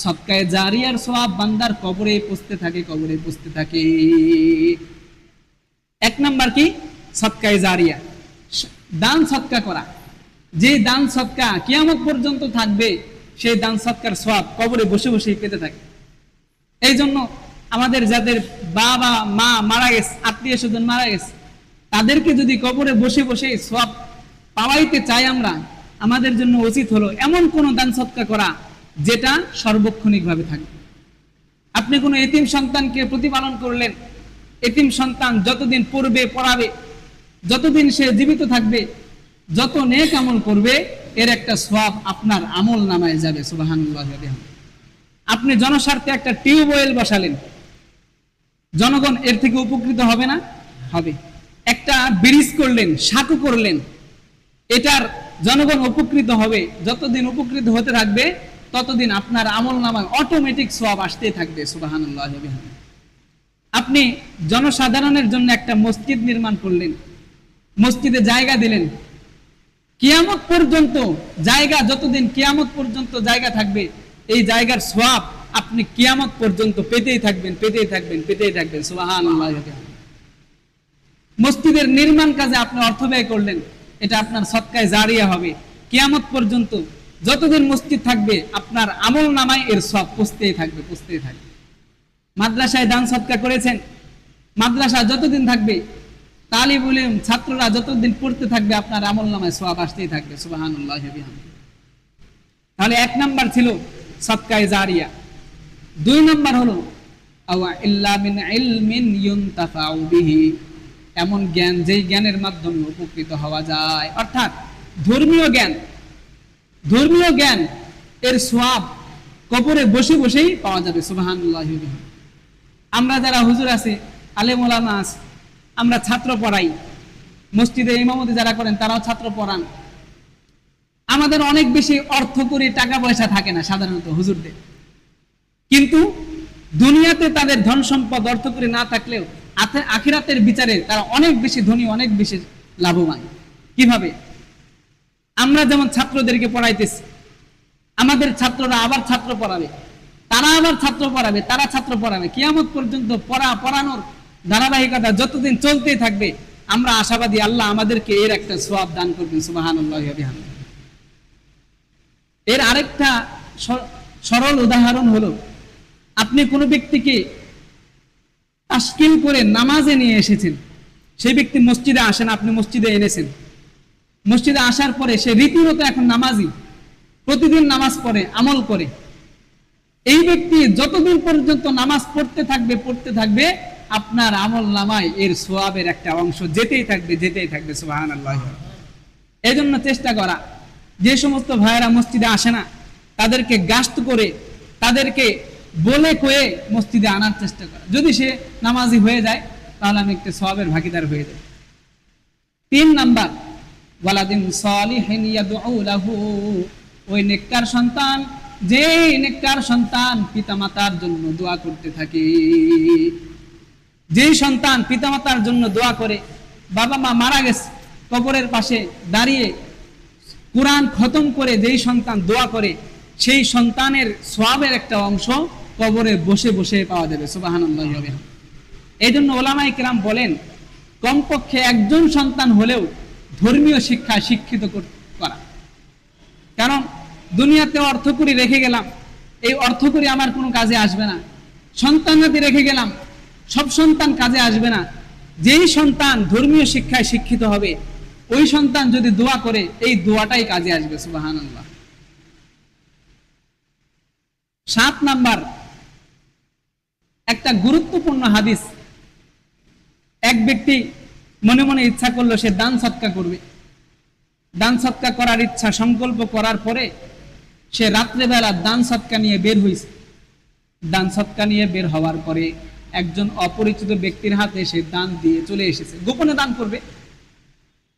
S1: সদকায়ে জারিয়ার সওয়াব বান্দার কবরে পৌঁছতে থাকে, কবরে পৌঁছতে থাকে। এক নাম্বার কি? সদকায়ে জারিয়া, দান সদকা করা। যে দান সদকা কিয়ামত পর্যন্ত থাকবে, সেই দান সদকার সওয়াব কবরে বসে বসেই পেতে থাকে। এই জন্য আমাদের যাদের বাবা মা মারা গেছে, আত্মীয় স্বজন মারা গেছে, তাদেরকে যদি কবরে বসে বসে সওয়াব পাওয়াইতে চাই আমরা, আমাদের জন্য উচিত হলো এমন কোন দান সদকা করা যেটা সার্বক্ষণিক ভাবে থাকবে। আপনি কোনো এতিম সন্তানকে প্রতিপালন করলেন, এতিম সন্তান যতদিন পড়বে পড়াবে, যতদিন সে জীবিত থাকবে, যত নেক আমল করবে, এর একটা সওয়াব আপনার আমল নামায় যাবে। সুবহানাল্লাহ। আপনি জনস্বার্থে একটা টিউবওয়েল বসালেন, জনগণ এর থেকে উপকৃত হবে না? হবে। একটা ব্রিজ করলেন, সাঁকো করলেন, এটার জনগণ উপকৃত হবে। যতদিন উপকৃত হতে থাকবে ততদিন আপনার আমল নামায় অটোমেটিক সওয়াব আসতেই থাকবে। সুবহানাল্লাহ। আপনি জনসাধারণের জন্য একটা মসজিদ নির্মাণ করলেন, মসজিদে জায়গা দিলেন, কিয়ামত পর্যন্ত জায়গা, যতদিন কিয়ামত পর্যন্ত জায়গা থাকবে, এই জায়গার সওয়াব আপনি কিয়ামত পর্যন্ত পেতেই থাকবেন, পেতেই থাকবেন, পেতেই থাকবেন। সুবহানাল্লাহ। মসজিদের নির্মাণ কাজে আপনি অর্থ ব্যয় করলেন, এটা আপনার সদকায়ে জারিয়া হবে। কিয়ামত পর্যন্ত যতদিন মসজিদ থাকবে আপনার আমল নামায় এর সওয়াব পৌঁছতেই থাকবে, পৌঁছতেই থাকবে। মাদ্রাসায় দান সদকা করেছেন, মাদ্রাসা যতদিন থাকবে, তালিবুল ইলম ছাত্ররা যতদিন পড়তে থাকবে, আপনার আমল নামায় সওয়াব আসতেই থাকবে। সুবহানাল্লাহ। তাহলে এক নাম্বার ছিল সদকায়ে জারিয়া। দুই নাম্বার হলো আওয়া ইল্লা মিন ইলমিন ইউনতাফাউ বিহি, এমন জ্ঞান যেই জ্ঞানের মাধ্যমে উপকৃত হওয়া যায়। অর্থাৎ ধর্মীয় জ্ঞান, ধর্মীয় জ্ঞান এর সওয়াব কবরে বসে বসেই পাওয়া যাবে। সুবহানাল্লাহ। আমরা যারা হুজুর আছে, আলেম ওলামা আছে, আমরা ছাত্র পড়াই, মসজিদে ইমামতি যারা করেন তারাও ছাত্র পড়ান। আমাদের অনেক বেশি অর্থ করে টাকা পয়সা থাকে না সাধারণত হুজুরদের, কিন্তু দুনিয়াতে তাদের ধন সম্পদ অর্থ করে না থাকলেও আখিরাতের বিচারে তারা অনেক বেশি ধনী, অনেক বেশি লাভবান। কিভাবে? আমরা যেমন ছাত্রদেরকে পড়াইতেছি, আমাদের ছাত্ররা আবার ছাত্র পড়াবে, তারা আবার ছাত্র পড়াবে, তারা ছাত্র পড়াবে, কিয়ামত পর্যন্ত পড়ানোর ধারাবাহিকতা যতদিন চলতেই থাকবে, আমরা আশাবাদী আল্লাহ আমাদেরকে এর একটা সওয়াব দান করবেন। সুবহানাল্লাহ। এর আরেকটা সরল উদাহরণ হলো, আপনি কোনো ব্যক্তিকে তাশকিল করে নামাজে নিয়ে এসেছেন, সেই ব্যক্তি মসজিদে আসেন, আপনি মসজিদে এনেছেন, মসজিদে আসার পরে সে রীতিমতো এখন নামাজি, প্রতিদিন নামাজ পড়ে, আমল করে। এই ব্যক্তি যতদিন পর্যন্ত নামাজ পড়তে থাকবে, পড়তে থাকবে, আপনার আমল নামায় এর সওয়াবের একটা অংশ যেতেই থাকবে, যেতেই থাকবে। সুবহানাল্লাহ। এই জন্য চেষ্টা করা, যে সমস্ত ভাইয়েরা মসজিদে আসে না তাদেরকে গাস্ত করে, তাদেরকে বলে কয়ে মসজিদে আনার চেষ্টা করা। যদি সে নামাজি হয়ে যায় তাহলে আমি একটা সওয়াবের ভাগীদার হয়ে যাই। তিন নাম্বার, ওয়ালাদিন সালিহিন ইয়াদউ লাহু, ওই নেককার সন্তান, যে নেককার সন্তান পিতামাতার জন্য দোয়া করতে থাকে। যেই সন্তান পিতামাতার জন্য দোয়া করে, বাবা মা মারা গেছে, কবরের পাশে দাঁড়িয়ে কুরআন খতম করে যেই সন্তান দোয়া করে, সেই সন্তানের সওয়াবের একটা অংশ কবরে বসে বসে পাওয়া যাবে। সুবহানাল্লাহ। এই জন্য ওলামায়ে কেরাম বলেন, কমপক্ষে একজন সন্তান হলেও ধর্মীয় শিক্ষা শিক্ষিত করা। কারণ দুনিয়াতে অর্থকড়ি রেখে গেলাম, এই অর্থকড়ি আমার কোনো কাজে আসবে না। সন্তানাদি রেখে গেলাম, সব সন্তান কাজে আসবে না। যেই সন্তান ধর্মীয় শিক্ষায় শিক্ষিত হবে, ওই সন্তান যদি দোয়া করে, এই দোয়াটাই কাজে আসবে। সুবহানাল্লাহ। 7 নাম্বার, একটা গুরুত্বপূর্ণ হাদিস। এক ব্যক্তি মনে মনে ইচ্ছা করলো সে দান সদকা করবে। দান সদকা করার ইচ্ছা সংকল্প করার পরে সে রাত্রেবেলা দান সদকা নিয়ে বের হয়েছে। দান সদকা নিয়ে বের হওয়ার পরে একজন অপরিচিত ব্যক্তির হাতে সে দান দিয়ে চলে এসেছে, গোপনে দান করবে।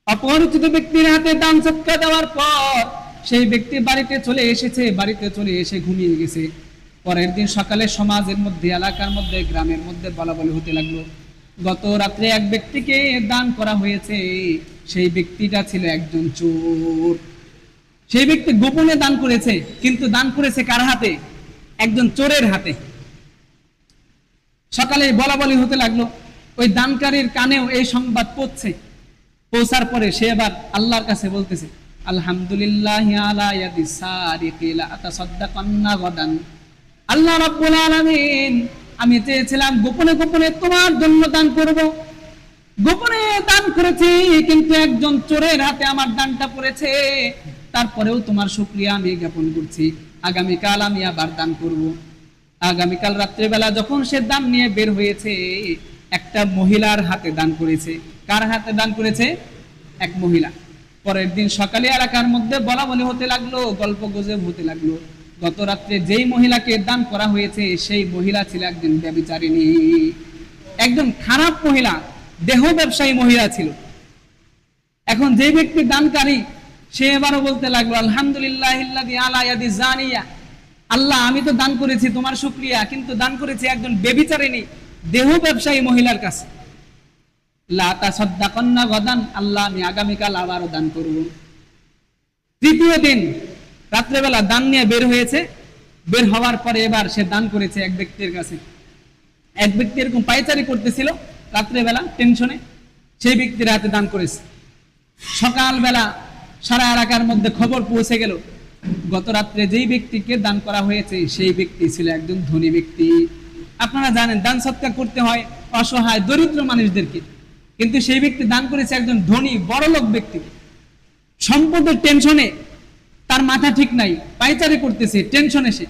S1: অপরিচিত ব্যক্তির হাতে দান সদকা দেওয়ার পর সেই ব্যক্তি বাড়িতে চলে এসেছে, বাড়িতে চলে এসে ঘুমিয়ে গেছে। পরের দিন সকালে সমাজের মধ্যে, এলাকার মধ্যে, গ্রামের মধ্যে বলাবলি হতে লাগলো, গত রাত্রে এক ব্যক্তিকে দান করা হয়েছে, সেই ব্যক্তিটা ছিল একজন চোর। সেই ব্যক্তি গোপনে দান করেছে, কিন্তু দান করেছে কার হাতে? একজন চোরের হাতে। সকালে বলাবলি হতে লাগলো, ওই দানকারীর কানেও এই সংবাদ পৌঁছার পরে সে এবার আল্লাহর কাছে বলতেছে, আলহামদুলিল্লাহ আলা ইয়াদিস সারিকি লা আতাসাদ্দাকান্না গাদান। আল্লাহ রাব্বুল আলামিন, আমি চেয়েছিলাম গোপনে গোপনে তোমার জন্য দান করব, গোপনে দান করেছি, কিন্তু একজন চোরের হাতে আমার দানটা পড়েছে। তারপরেও তোমার শুকরিয়া আমি জ্ঞাপন করছি। আগামীকাল আমি আবার দান করব। আগামীকাল রাত্রিবেলা যখন সে দান নিয়ে বের হয়েছে, একটা মহিলার হাতে দান করেছে। কার হাতে দান করেছে? এক মহিলা। পরের দিন সকালে এলাকার মধ্যে বলা বলি হতে লাগলো, গল্প গুজব হতে লাগলো, গত রাত্রে যেই মহিলাকে দান করা হয়েছে সেই মহিলা ছিল একজন ব্যভিচারিণী, একজন খারাপ মহিলা, দেহ ব্যবসায়ী মহিলা ছিল। এখন যে ব্যক্তি দানকারী সে এবারও বলতে লাগলো, আলহামদুলিল্লাহিল্লাযী আলা ইয়াদি জানিয়া, আল্লাহ আমি তো দান করেছি তোমার শুকরিয়া, কিন্তু দান করেছি একজন ব্যভিচারিণী দেহ ব্যবসায়ী মহিলার কাছে। লা তাসাদ্দাকান্না গাদান, আল্লাহ আমি আগামীকাল আবারও দান করব। তৃতীয় দিন রাত্রেবেলা দান নিয়ে বের হয়েছে। বের হওয়ার পরে এবার সে দান করেছে এক ব্যক্তির কাছে। এক ব্যক্তি এরকম পায়চারি করতেছিল রাত্রেবেলা টেনশনে, সেই ব্যক্তির হাতে দান করেছে। সকালবেলা সারা এলাকার মধ্যে খবর পৌঁছে গেল, গত রাত্রে যেই ব্যক্তিকে দান করা হয়েছে সেই ব্যক্তি ছিল একজন ধনী ব্যক্তি। আপনারা জানেন দান সৎকার করতে হয় অসহায় দরিদ্র মানুষদেরকে, কিন্তু সেই ব্যক্তি দান করেছে একজন ধনী বড়লোক ব্যক্তিকে। সম্পদের টেনশনে তার মাথা ঠিক নাই, পায়চারি করতেছে টেনশনে সে,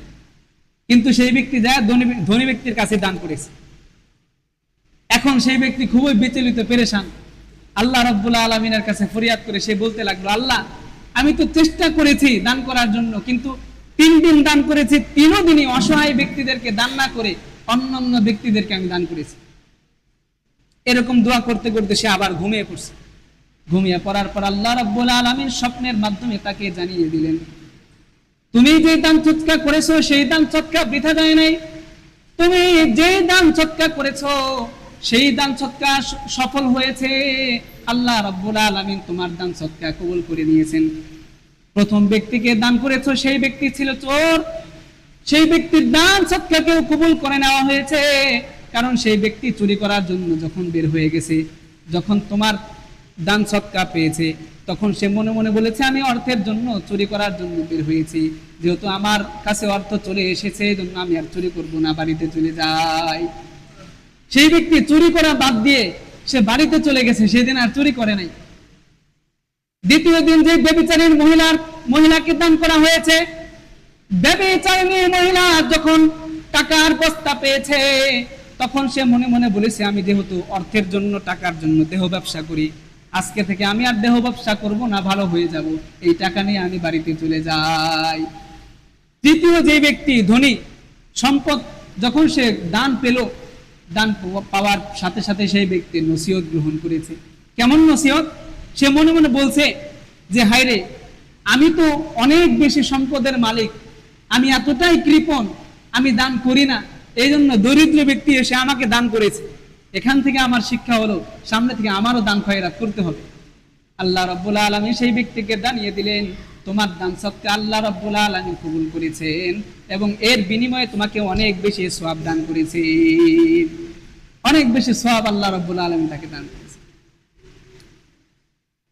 S1: কিন্তু সেই ব্যক্তি যায় ধনী ব্যক্তির কাছে দান করেছে। এখন সেই ব্যক্তি খুবই বিচলিত, পেরেশান। আল্লাহ রাব্বুল আলামিনের কাছে ফরিয়াদ করে সে বলতে লাগলো, আল্লাহ আমি তো চেষ্টা করেছি দান করার জন্য, কিন্তু 3 দিন দান করেছি, 3 দিনই অসহায় ব্যক্তিদেরকে দান না করে অন্যান্য ব্যক্তিদেরকে আমি দান করেছি। এরকম দোয়া করতে করতে সে আবার ঘুমিয়ে পড়ছে। ঘুমিয়ে পড়ার পর আল্লাহ রাব্বুল আলামিন স্বপ্নের মাধ্যমে তাকে জানিয়ে দিলেন, তুমি যে দান সৎকার করেছো সেই দান সৎকার বৃথা যায় নাই। তুমি যে দান সৎকার করেছো সেই দান সৎকার সফল হয়েছে। আল্লাহ রাব্বুল আলামিন তোমার দান সৎকার কবুল করে নিয়েছেন। প্রথম ব্যক্তিকে দান করেছো সেই ব্যক্তি ছিল চোর, সেই ব্যক্তির দান সৎকারকেও কবুল করে নেওয়া হয়েছে, কারণ সেই ব্যক্তি চুরি করার জন্য যখন বের হয়ে গেছে, যখন তোমার দান সৎকার পেয়েছে তখন সে মনে মনে বলেছে আমি অর্থের জন্য চুরি করার জন্য বের হয়েছি, যেহেতু আমার কাছে অর্থ চলে এসেছে এই জন্য আমি আর চুরি করবো না, বাড়িতে চলে যাই। সেই ব্যক্তি চুরি করা বাদ দিয়ে সে বাড়িতে চলে গেছে, সেদিন আর চুরি করে নাই। দ্বিতীয় দিন যে ব্যভিচারীর মহিলাকে দান করা হয়েছে, ব্যভিচারিণী মহিলা যখন টাকার বস্তা পেয়েছে তখন সে মনে মনে বলেছে আমি যেহেতু অর্থের জন্য টাকার জন্য দেহ ব্যবসা করি, আজকে থেকে আমি আর দেহ ব্যবসা করব না, ভালো হয়ে যাব, এই টাকা নিয়ে আমি বাড়িতে চলে যাই। তৃতীয় যে ব্যক্তি ধনী সম্পদ, যখন সে দান পেল, দান পাওয়ার সাথে সাথে সেই ব্যক্তি নসিহত গ্রহণ করেছে। কেমন নসিহত? সে মনে মনে বলছে যে হায়রে, আমি তো অনেক বেশি সম্পদের মালিক, আমি এতটাই কৃপণ, আমি দান করি না, এই জন্য দরিদ্র ব্যক্তি এসে আমাকে দান করেছে। এখান থেকে আমার শিক্ষা হলো সামনে থেকে আমারও দান খয়রাত করতে হবে। আল্লাহ রাব্বুল আলামিন সেই ব্যক্তিকে জানিয়ে দিলেন তোমার দান সৎকার আল্লাহ রাব্বুল আলামিন কবুল করেছেন এবং এর বিনিময়ে তোমাকে অনেক বেশি সওয়াব দান করেছেন, অনেক বেশি সওয়াব আল্লাহ রাব্বুল আলামিন তাকে দান করেছেন।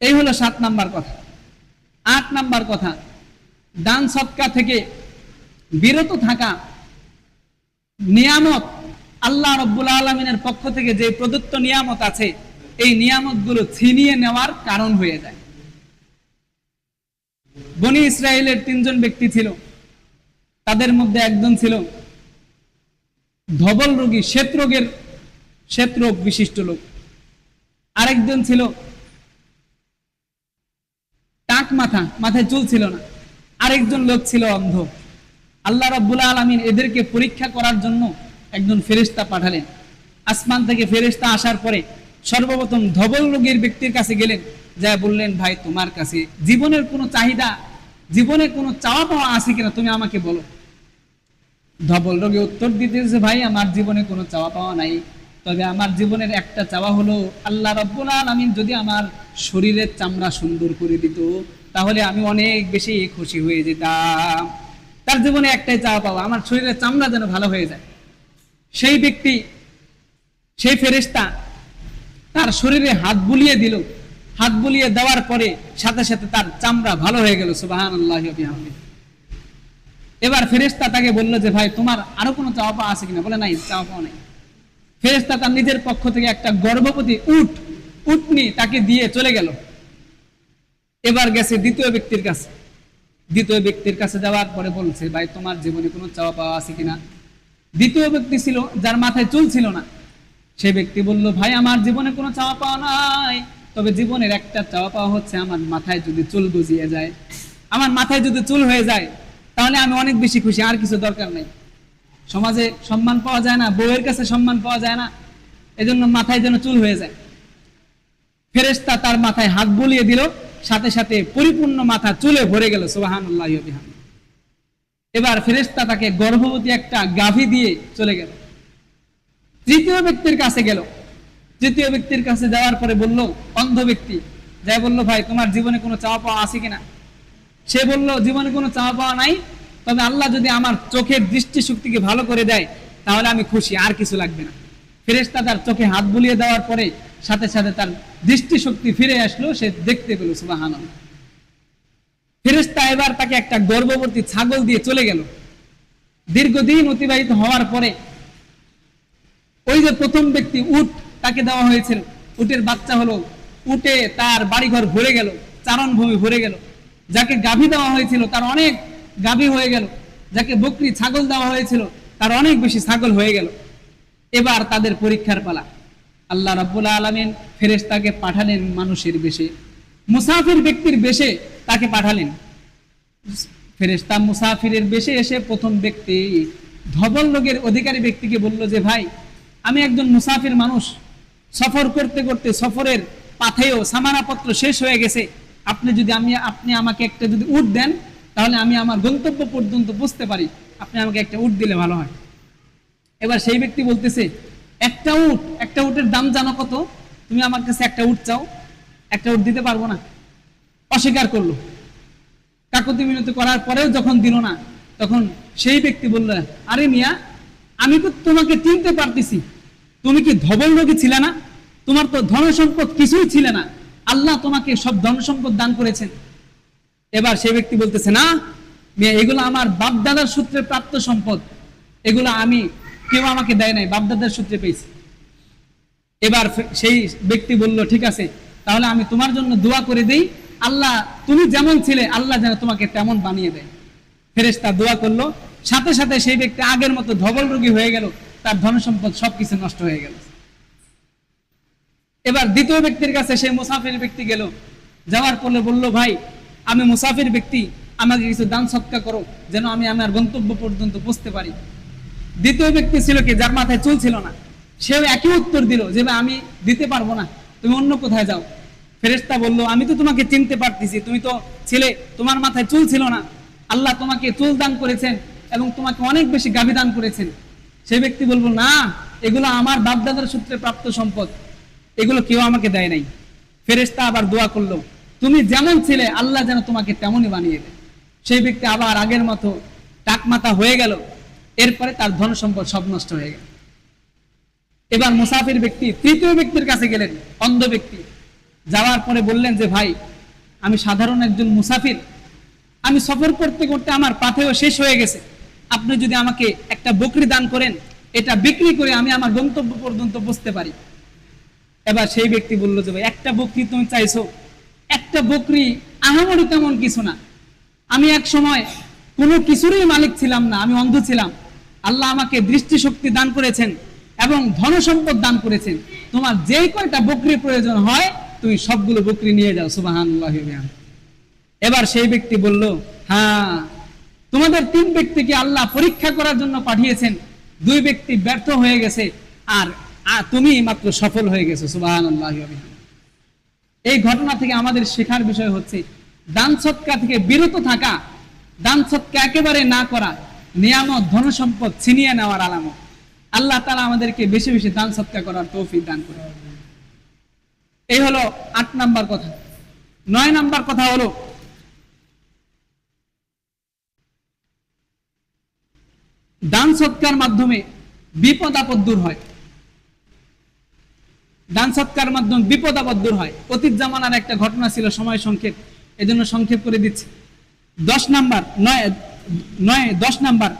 S1: এই হলো 7 নাম্বার কথা। 8 নাম্বার কথা, দান সৎকার থেকে বিরত থাকা। নিয়ামত, আল্লাহ রাব্বুল আলামিনের পক্ষ থেকে যে প্রদত্ত নিয়ামত আছে এই নিয়ামতগুলো ছিনিয়ে নেওয়ার কারণ হয়ে যায়। বনি ইসরায়েলের 3 জন ব্যক্তি ছিল, তাদের মধ্যে একজন ছিল ধবল রোগী, শ্বেত রোগ বিশিষ্ট লোক। আরেকজন ছিল টাক মাথা, মাথায় চুল ছিল না। আরেকজন লোক ছিল অন্ধ। আল্লাহ রাব্বুল আলামিন এদেরকে পরীক্ষা করার জন্য একজন ফেরেশতা পাঠালেন। আসমান থেকে ফেরেশতা আসার পরে সর্বপ্রথম ধবল রোগীর ব্যক্তির কাছে গেলেন, যা বললেন ভাই তোমার কাছে জীবনের কোনো চাহিদা, জীবনে কোনো চাওয়া পাওয়া আছে কিনা তুমি আমাকে বলো। ধবল রোগী উত্তর দিতেছে ভাই আমার জীবনে কোনো চাওয়া পাওয়া নাই, তবে আমার জীবনের একটা চাওয়া হলো আল্লাহ রাব্বুল আলামিন যদি আমার শরীরের চামড়া সুন্দর করে দিত তাহলে আমি অনেক বেশি খুশি হয়ে যেতাম। তার জীবনে একটাই চাওয়া পাওয়া আমার শরীরের চামড়া যেন ভালো হয়ে যায়। সেই ব্যক্তি, সেই ফেরেশতা তার শরীরে হাত বুলিয়ে দিল। হাত বুলিয়ে দেওয়ার পরে সাথে সাথে তার চামড়া ভালো হয়ে গেল। সুবহানাল্লাহি ওয়া বিহামদিহি। এবার ফেরেশতা তাকে বলল যে ভাই তোমার আরো কোনো চাওয়া পাওয়া আছে কিনা? বলে নাই, চাওয়া পাওয়া নাই। ফেরেশতা তার নিজের পক্ষ থেকে একটা গর্ভবতী উটনি তাকে দিয়ে চলে গেল। এবার গেছে দ্বিতীয় ব্যক্তির কাছে। দ্বিতীয় ব্যক্তির কাছে যাওয়ার পরে বলছে ভাই তোমার জীবনে কোনো চাওয়া পাওয়া আছে কিনা? দ্বিতীয় ব্যক্তি ছিল যার মাথায় চুল ছিল না। সেই ব্যক্তি বলল ভাই আমার জীবনে কোনো চাওয়া পাওয়া নাই, তবে জীবনের একটা চাওয়া পাওয়া হচ্ছে আমার মাথায় যদি চুল গজিয়ে যায়, আমার মাথায় যদি চুল হয়ে যায় তাহলে আমি অনেক বেশি খুশি, আর কিছু দরকার নেই। সমাজে সম্মান পাওয়া যায় না, বউয়ের কাছে সম্মান পাওয়া যায় না, এজন্য মাথায় যেন চুল হয়ে যায়। ফেরেশতা তার মাথায় হাত বুলিয়ে দিল, সাথে সাথে পরিপূর্ণ মাথা চুলে ভরে গেল। সুবহানাল্লাহি ওয়া বিহামদিহি। এবার ফেরেশতা তাকে গর্ভবতী একটা গাভী দিয়ে চলে গেল। তৃতীয় ব্যক্তির কাছে গেল। তৃতীয় ব্যক্তির কাছে যাওয়ার পরে বলল, অন্ধ ব্যক্তি যাই বলল ভাই তোমার জীবনে কোনো চাওয়া পাওয়া আছে কিনা? সে বলল জীবনে কোনো চাওয়া পাওয়া নাই, তবে আল্লাহ যদি আমার চোখের দৃষ্টি শক্তিকে ভালো করে দেয় তাহলে আমি খুশি, আর কিছু লাগবে না। ফেরেশতা তার চোখে হাত বুলিয়ে দেওয়ার পরে সাথে সাথে তার দৃষ্টি শক্তি ফিরে আসলো, সে দেখতে পেল। সুবহানাল্লাহ। ফেরেশতা এবার তাকে একটা গর্ভবতী ছাগল দিয়ে চলে গেল। দীর্ঘদিন অতিবাহিত হওয়ার পরে ওই যে প্রথম ব্যক্তি উট তাকে দেওয়া হয়েছিল, উটের বাচ্চা হলো, উটে তার বাড়িঘর ভরে গেল, চারণভূমি ভরে গেল। যাকে গাভী দেওয়া হয়েছিল তার অনেক গাভী হয়ে গেল, যাকে বকরি ছাগল দেওয়া হয়েছিল তার অনেক বেশি ছাগল হয়ে গেল। এবার তাদের পরীক্ষার পালা। আল্লাহ রাব্বুল আলামিন ফেরেশতাকে পাঠালেন মানুষের বেশে, মুসাফির ব্যক্তির বেশে তাকে পাঠালেন। ফেরেশতা মুসাফিরের বেশে এসে প্রথম ব্যক্তি ধবল রোগের অধিকারী ব্যক্তিকে বলল যে ভাই আমি একজন মুসাফির মানুষ, সফর করতে করতে সফরের পাথেও সামানাপত্র শেষ হয়ে গেছে, আপনি আমাকে একটা যদি উট দেন তাহলে আমি আমার গন্তব্য পর্যন্ত পৌঁছতে পারি, আপনি আমাকে একটা উট দিলে ভালো হয়। এবার সেই ব্যক্তি বলতেছে একটা উটের দাম জানো কত? তুমি আমার কাছে একটা উট চাও, একটা উট দিতে পারবো না। অস্বীকার করলো। কাকুতি মিনতি করার পরেও যখন দিল না, তখন সেই ব্যক্তি বলল আরে মিয়া আমি তো তোমাকে চিনতে পারতেছি, তুমি কি ধবল রোগী ছিলে না? তোমার তো ধন সম্পদ কিছুই ছিল না, আল্লাহ তোমাকে সব ধন সম্পদ দান করেছেন। এবার সেই ব্যক্তি বলতেছে না মিয়া এগুলো আমার বাপ দাদার সূত্রে প্রাপ্ত সম্পদ, এগুলো কেউ আমাকে দেয় নাই, বাপ দাদার সূত্রে পেয়েছি। এবার সেই ব্যক্তি বলল ঠিক আছে তাহলে আমি তোমার জন্য দোয়া করে দেই, আল্লাহ তুমি যেমন ছিলে আল্লাহ যেন তোমাকে তেমন বানিয়ে দেয়। ফেরেশতা দোয়া করলো, সাথে সাথে সেই ব্যক্তি আগের মতো ধবল রোগী হয়ে গেল, তার ধন সম্পদ সবকিছু নষ্ট হয়ে গেল। এবার দ্বিতীয় ব্যক্তির কাছে সেই মুসাফির ব্যক্তি গেল, যাওয়ার পরে বলল ভাই আমি মুসাফির ব্যক্তি, আমাকে কিছু দান সৎকার করো যেন আমি আমার গন্তব্য পর্যন্ত পৌঁছতে পারি। দ্বিতীয় ব্যক্তি ছিল কি যার মাথায় চুল ছিল না, সেও একই উত্তর দিল যে আমি দিতে পারবো না, তুমি অন্য কোথায় যাও। ফেরেশতা বলল আমি তো তোমাকে চিনতে পারতেছি, তুমি তো ছিলে, তোমার মাথায় চুল ছিল না, আল্লাহ তোমাকে চুল দান করেছেন এবং তোমাকে অনেক বেশি গাভী দান করেছেন। সেই ব্যক্তি বলবো না এগুলো আমার বাপদাদার সূত্রে প্রাপ্ত সম্পদ, এগুলো কেউ আমাকে দেয় নাই। ফেরেশতা আবার দোয়া করলো তুমি যেমন ছিলে আল্লাহ যেন তোমাকে তেমনই বানিয়ে দেয়। সেই ব্যক্তি আবার আগের মতো টাকমাথা হয়ে গেল, এরপরে তার ধন সম্পদ সব নষ্ট হয়ে গেল। এবার মুসাফির ব্যক্তি তৃতীয় ব্যক্তির কাছে গেলেন, অন্ধ ব্যক্তি। যাওয়ার পরে বললেন যে ভাই আমি সাধারণ একজন মুসাফির, আমি সফর করতে করতে আমার পাথেও শেষ হয়ে গেছে, আপনি যদি আমাকে একটা বকরি দান করেন এটা বিক্রি করে আমি আমার গন্তব্য পর্যন্ত পৌঁছতে পারি। এবার সেই ব্যক্তি বলল যে ভাই একটা বকরি তুমি চাইছো, একটা বকরি আহামরি তেমন কিছু না, আমি এক সময় কোনো কিছুরই মালিক ছিলাম না, আমি অন্ধ ছিলাম, আল্লাহ আমাকে দৃষ্টিশক্তি দান করেছেন এবং ধন সম্পদ দান করেছেন, তোমার যেই কয়টা বকরি প্রয়োজন হয় তুমি সবগুলো বকরি নিয়ে যাও। সুবহানাল্লাহ। এবার সেই ব্যক্তি বলল হ্যাঁ তোমাদের তিন ব্যক্তিকে আল্লাহ পরীক্ষা করার জন্য পাঠিয়েছেন, দুই ব্যক্তি ব্যর্থ হয়ে গেছে আর তুমি মাত্র সফল হয়ে গেছো। সুবহানাল্লাহ। এই ঘটনা থেকে আমাদের শেখার বিষয় হচ্ছে দান সৎকার থেকে বিরত থাকা, দান সৎকার একেবারে না করা নিয়ামত ধন সম্পদ ছিনিয়ে নেওয়ার আলামত। আল্লাহ তাআলা আমাদেরকে বেশি বেশি দান সৎকার করার তৌফিক দান করে। এই হলো ৮ নাম্বার কথা। ৯ নাম্বার কথা হলো দান সৎকার মাধ্যমে বিপদ আপদ দূর হয়। দান সৎকার মাধ্যমে বিপদ আপদ দূর হয়। অতীত জামানার একটা ঘটনা ছিল, সময় সংক্ষেপ, এজন্য সংক্ষেপ করে দিচ্ছি। 10 নাম্বার,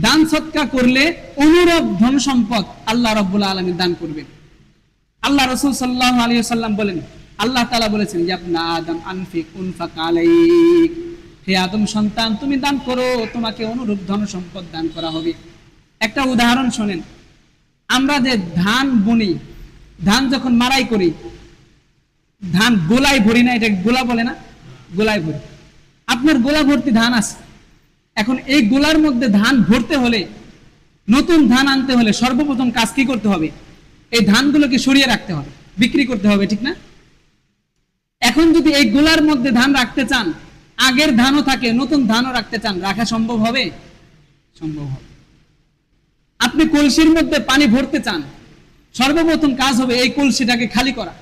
S1: দান সৎকার করলে অনুরূপ ধন সম্পদ আল্লাহ রাব্বুল আলামিন দান করবেন। আল্লাহ রাসূল সাল্লাল্লাহু আলাইহি ওয়াসাল্লাম বলেন, আল্লাহ তাআলা বলেছেন, ইয়া ইবনা আদম আনফিক উনফাক আলাইক, হে আদম সন্তান তুমি দান করো, তোমাকে অনুরূপ ধন সম্পদ দান করা হবে। একটা উদাহরণ শোনেন, আমরা যে ধান বুনি, ধান যখন মাড়াই করি, ধান গোলায় ভরি না, এটা গোলা বলে না, গোলায় ভরি। আপনার গোলা ভর্তি ধান আছে, এখন এই গোলার মধ্যে ধান ভরতে হলে, নতুন ধান আনতে হলে সর্বপ্রথম কাজ কি করতে হবে? এই ধানগুলোকে সরিয়ে রাখতে হবে, বিক্রি করতে হবে, ঠিক না? এখন যদি এই গোলার মধ্যে ধান রাখতে চান, আগের ধানও থাকে, নতুন ধানও রাখতে চান, রাখা সম্ভব হবে? সম্ভব হবে। আপনি কলসির মধ্যে পানি ভরতে চান, সর্বপ্রথম কাজ হবে এই কলসিটাকে খালি করা।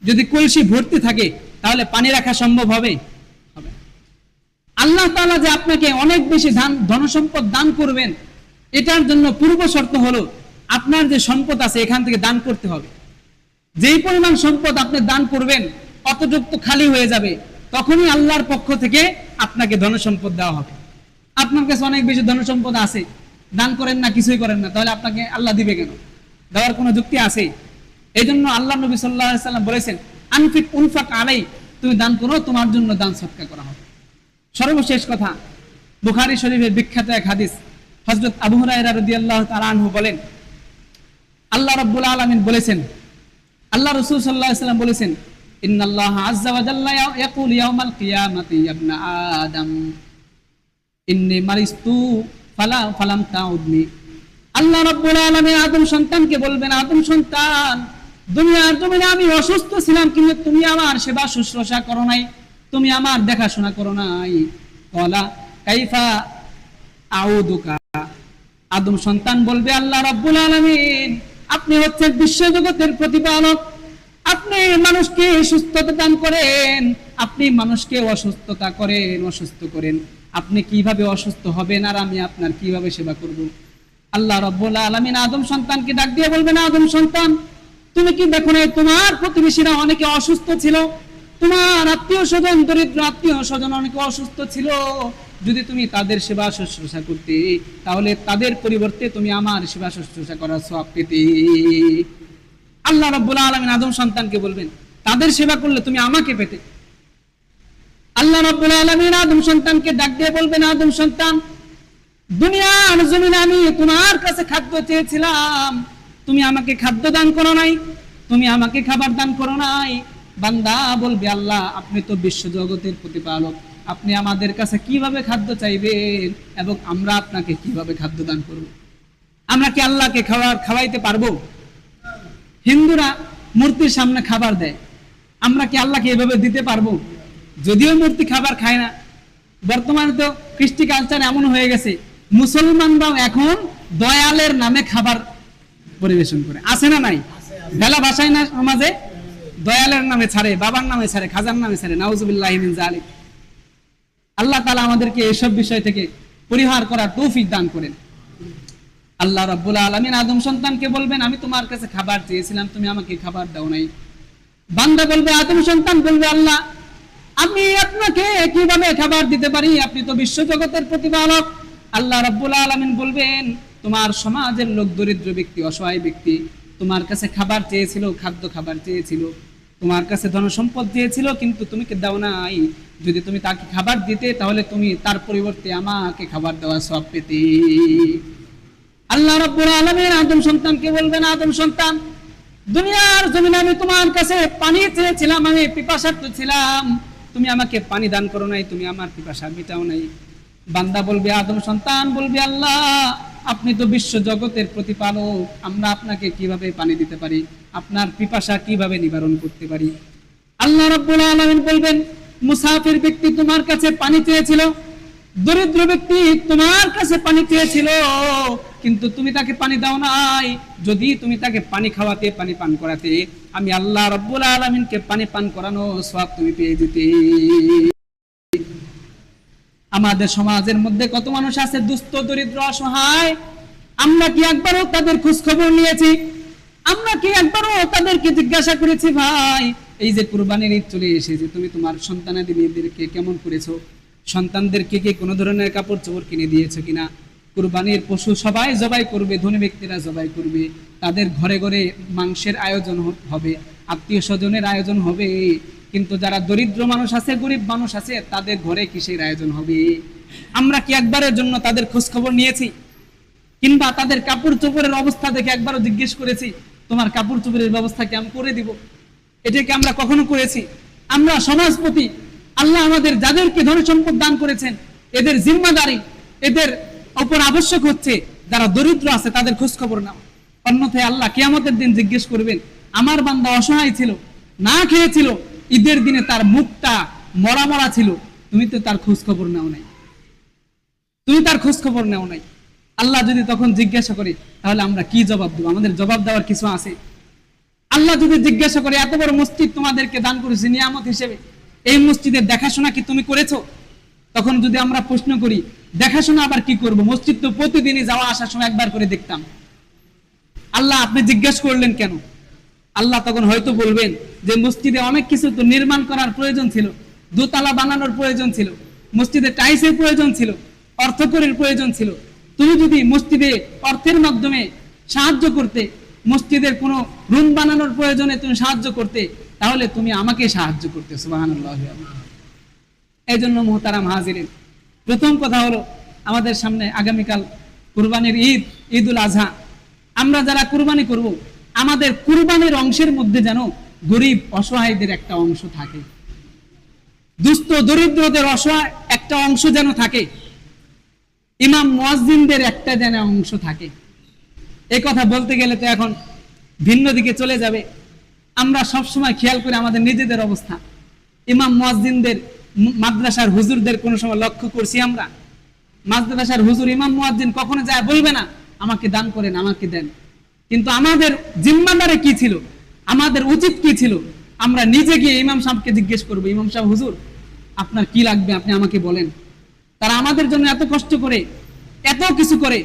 S1: যদি কলসি ভর্তি থাকে তাহলে পানি রাখা সম্ভব হবে? হবে। আল্লাহ তাআলা যে আপনাকে অনেক বেশি ধনসম্পদ দান করবেন, এটার জন্য পূর্ব শর্ত হলো আপনার যে সম্পদ আছে এখান থেকে দান করতে হবে। যেই পরিমাণ সম্পদ আপনি দান করবেন অতটুকু তো খালি হয়ে যাবে, তখনই আল্লাহর পক্ষ থেকে আপনাকে ধনসম্পদ দেওয়া হবে। আপনার কাছে অনেক বেশি ধনসম্পদ আছে, দান করেন না, কিছুই করেন না, তাহলে আপনাকে আল্লাহ দিবে কেন? দেওয়ার কোনো যুক্তি আছে? এই জন্য আল্লাহ নবী সাল্লাল্লাহু আলাইহি ওয়াসাল্লাম বলেছেন, আনফিক উনফাক আলাই, তুমি দান করো, তোমার জন্য দান সদকা করা হবে। সর্বশেষ কথা, বুখারী শরীফের বিখ্যাত এক হাদিস, হযরত আবু হুরায়রা রাদিয়াল্লাহু তাআলা আনহু বলেন, আল্লাহ রাব্বুল আলামিন বলেছেন, আল্লাহ রাসূল সাল্লাল্লাহু আলাইহি ওয়াসাল্লাম বলেছেন, ইন্নাল্লাহা আযজা ওয়া জাল্লা ইয়াকুলু ইয়াউমাল কিয়ামাতি ইয়া ইবনা আদম ইন্নী মারিস্তু ফালাম তাউদনি। আল্লাহ রাব্বুল আলামিন আদম সন্তানকে বলবেন, আদম সন্তান, দুনিয়ার জমিনে আমি অসুস্থ ছিলাম, কিন্তু তুমি আমার সেবা শুশ্রূষা করো নাই, তুমি আমার দেখাশোনা করো নাই। ক্বালা কাইফা আউদুকা, আদম সন্তান বলবে, আল্লাহ রাব্বুল আলামিন আপনি হচ্ছেন বিশ্বজগতের প্রতিপালক, আপনি মানুষকে সুস্থতা দান করেন, আপনি মানুষকে অসুস্থতা করেন, অসুস্থ করেন, আপনি কিভাবে অসুস্থ হবেন আর আমি আপনার কিভাবে সেবা করব? আল্লাহ রাব্বুল আলামিন আদম সন্তানকে ডাক দিয়ে বলবেন, আদম সন্তান তুমি কি দেখো না তোমার প্রতিবেশীরা অনেকে অসুস্থ ছিল, তোমার আত্মীয় স্বজন, দরিদ্র আত্মীয় স্বজন অনেকে অসুস্থ ছিল, যদি তুমি তাদের সেবা শুশ্রূষা করতে তাহলে তাদের পরিবর্তে তুমি আমার সেবা শুশ্রূষা করার সওয়াব পেতে। আল্লাহ রাব্বুল আলামিন আদম সন্তানকে বলবেন, তাদের সেবা করলে তুমি আমাকে পেতে। আল্লাহ রাব্বুল আলামিন আদম সন্তানকে ডাক দিয়ে বলবেন, আদম সন্তান দুনিয়ার জমিনে আমি তোমার কাছে খাদ্য চেয়েছিলাম, তুমি আমাকে খাদ্য দান করো নাই, তুমি আমাকে খাবার দান করো নাই। বান্দা বলবে, আল্লাহ আপনি তো বিশ্ব জগতের প্রতিপালক, আপনি আমাদের কাছে কিভাবে খাদ্য চাইবেন এবং আমরা আপনাকে কিভাবে খাদ্য দান করব? আমরা কি আল্লাহকে খাওয়াইতে পারবো? হিন্দুরা মূর্তির সামনে খাবার দেয়, আমরা কি আল্লাহকে এভাবে দিতে পারবো? যদিও মূর্তি খাবার খায় না, বর্তমানে তো কৃষ্টি কালচার এমন হয়ে গেছে, মুসলমানরাও এখন দয়ালের নামে খাবার পরিবেশন করে, আছে না নাই? বেলা ভাষায় না সমাজে, দয়ালের নামে ছাড়ে, বাবার নামে ছাড়ে, খাজার নামে ছাড়ে, নাউজুবিল্লাহি মিন যালিক। আল্লাহ তাআলা আমাদেরকে এসব বিষয় থেকে পরিহার করার তৌফিক দান করেন। আল্লাহ রাব্বুল আলামিন আদম সন্তানকে বলবেন, আমি তোমার কাছে খাবার চেয়েছিলাম, তুমি আমাকে খাবার দাও নাই। বান্দা বলবে, আদম সন্তান বলবে, আল্লাহ আমি আপনাকে কিভাবে খাবার দিতে পারি, আপনি তো বিশ্বজগতের প্রতিপালক। আল্লাহ রাব্বুল আলামিন বলবেন, তোমার সমাজের লোক, দরিদ্র ব্যক্তি, অসহায় ব্যক্তি তোমার কাছে খাবার চেয়েছিল, খাদ্য খাবার চেয়েছিল, তোমার কাছে ধন সম্পদ চেয়েছিল, কিন্তু তুমি কি দাও নাই। যদি তুমি তাকে খাবার দিতে তাহলে তুমি তার পরিবর্তে আমাকে খাবার দেওয়ার সওয়াব পেতে। আল্লাহ রাব্বুল আলামিন আদম সন্তানকে বলবেন, আদম সন্তান দুনিয়ার জমিনে আমি তোমার কাছে পানি চেয়েছিলাম, আমি পিপাসার্ত ছিলাম, তুমি আমাকে পানি দান করো নাই, তুমি আমার পিপাসা মিটাও নাই। বান্দা বলবে, আদম সন্তান বলবে, আল্লাহ আপনি তো বিশ্ব জগতের প্রতিপালক, আমরা আপনাকে কিভাবে পানি দিতে পারি, আপনার পিপাসা কিভাবে নিবারণ করতে পারি? আল্লাহ রাব্বুল আলামিন বলবেন, মুসাফির ব্যক্তি তোমার কাছে পানি চেয়েছিল, দরিদ্র ব্যক্তি তোমার কাছে পানি চেয়েছিল, কিন্তু তুমি তাকে পানি দাও নাই। যদি তুমি তাকে পানি খাওয়াতে, পানি পান করাতে, আমি আল্লাহ রাব্বুল আলামিনকে পানি পান করানো সওয়াব তুমি পেয়ে যেতে। আমাদের সমাজের মধ্যে কত মানুষ আছে দুস্থ, দরিদ্র, অসহায়, আমরা কি একবারও তাদের খোঁজ খবর নিয়েছি? আমরা কি একবারও তাদেরকে জিজ্ঞাসা করেছি, ভাই এই যে কুরবানির ঈদ চলে এসেছে, তুমি তোমার সন্তানাদিদেরকে কেমন করেছো? সন্তানদেরকে কি কোনো ধরনের কাপড় চোপড় কিনে দিয়েছো কিনা? কুরবানির পশু সবাই জবাই করবে, ধনী ব্যক্তিরা জবাই করবে, তাদের ঘরে ঘরে মাংসের আয়োজন হবে, আত্মীয় স্বজনের আয়োজন হবে, কিন্তু যারা দরিদ্র মানুষ আছে, গরিব মানুষ আছে, তাদের ঘরে কিসের আয়োজন হবে? আমরা কি একবারের জন্য তাদের খোঁজ খবর নিয়েছি? কিংবা তাদের কাপড় চোপড়ের অবস্থা দেখে একবারও জিজ্ঞেস করেছি, তোমার কাপড় চোপড়ের ব্যবস্থা কি আমি করে দিব? এটাকে আমরা কখনো করেছি? আমরা সমাজপতি, আল্লাহ আমাদের যাদেরকে ধন সম্পদ দান করেছেন, এদের জিম্মাদারি, এদের উপর আবশ্যক হচ্ছে যারা দরিদ্র আছে তাদের খোঁজ খবর নাও। অন্যথায় আল্লাহ কিয়ামতের দিন জিজ্ঞেস করবেন, আমার বান্দা অসহায় ছিল, না খেয়েছিল, ঈদের দিনে তার মুখটা মরা মরা ছিল, তুমি তো তার খোঁজ খবর নাও নাই, তুমি তার খোঁজ খবর নেও নাই। আল্লাহ যদি তখন জিজ্ঞাসা করে, তাহলে আমরা কি জবাব দেবো? আমাদের জবাব দেওয়ার কিছু আছে? আল্লাহ যদি জিজ্ঞাসা করে, এত বড় মসজিদ তোমাদেরকে দান করেছি নিয়ামত হিসেবে, এই মসজিদের দেখাশোনা কি তুমি করেছো? তখন যদি আমরা প্রশ্ন করি, দেখাশোনা আবার কি করব, মসজিদ তো প্রতিদিনই যাওয়া আসার সময় একবার করে দেখতাম, আল্লাহ আপনি জিজ্ঞাসা করলেন কেন? আল্লাহ তখন হয়তো বলবেন যে মসজিদে অনেক কিছু তো নির্মাণ করার প্রয়োজন ছিল, দোতলা বানানোর প্রয়োজন ছিল, মসজিদে টাইলসের প্রয়োজন ছিল, অর্থকরীর প্রয়োজন ছিল, তুমি যদি মসজিদে অর্থের মাধ্যমে সাহায্য করতে, মসজিদের কোনো রুম বানানোর প্রয়োজনে তুমি সাহায্য করতে, তাহলে তুমি আমাকে সাহায্য করতে। সুবহানাল্লাহ। এই জন্য মুহতারাম হাজিরিন, প্রথম কথা হলো, আমাদের সামনে আগামীকাল কুরবানির ঈদ, ঈদুল আজহা। আমরা যারা কুরবানি করব, আমাদের কুরবানির অংশের মধ্যে যেন গরিব অসহায়দের একটা অংশ থাকে, দুস্থ দরিদ্রদের অসহায় একটা অংশ যেন থাকে, ইমাম মুয়াজ্জিনদের একটা যেন অংশ থাকে। এই কথা বলতে গেলে তো এখন ভিন্ন দিকে চলে যাবে। আমরা সব সময় খেয়াল করি আমাদের নিজেদের অবস্থা। ইমাম মুয়াজ্জিনদের, মাদ্রাসার হুজুরদের কোনো সময় লক্ষ্য করছি আমরা? মাদ্রাসার হুজুর, ইমাম মুয়াজ্জিন কখনো যায় বলবে না আমাকে দান করেন, আমাকে দেন। কিন্তু আমাদের জিম্মাদারে কি ছিল, আমাদের উচিত কি ছিল? আমরা নিজে গিয়ে ইমাম সাহেবকে জিজ্ঞেস করবো, ইমাম সাহেব হুজুর আপনার কি লাগবে আপনি আমাকে বলেন। তারা আমাদের জন্য এত কষ্ট করে, এত কিছু করে,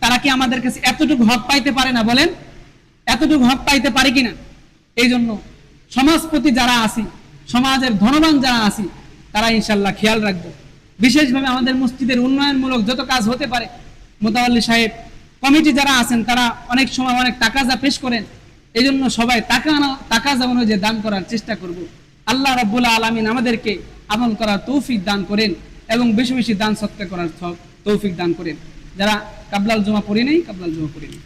S1: তারা কি আমাদের কাছে এতটুকু হক পাইতে পারে না? বলেন, এতটুকু হক পাইতে পারে কিনা? এই জন্য সমাজপতি যারা আছি, সমাজের ধনবান যারা আছি, তারা ইনশাল্লাহ খেয়াল রাখবো। বিশেষভাবে আমাদের মসজিদের উন্নয়নমূলক যত কাজ হতে পারে, মোতাওয়াল্লি সাহেব, কমিটি যারা আছেন, তারা অনেক সময় অনেক টাকা যা পেশ করেন, এই জন্য সবাই টাকা যেমন যে দান করার চেষ্টা করব। আল্লাহ রাব্বুল আলামিন আমাদেরকে আমল করার তৌফিক দান করেন এবং বেশি বেশি দান সৎকার করার তৌফিক দান করেন। যারা কাবলাল জুমা পড়ি নেই, কাবলাল জুমা পড়ি নেই।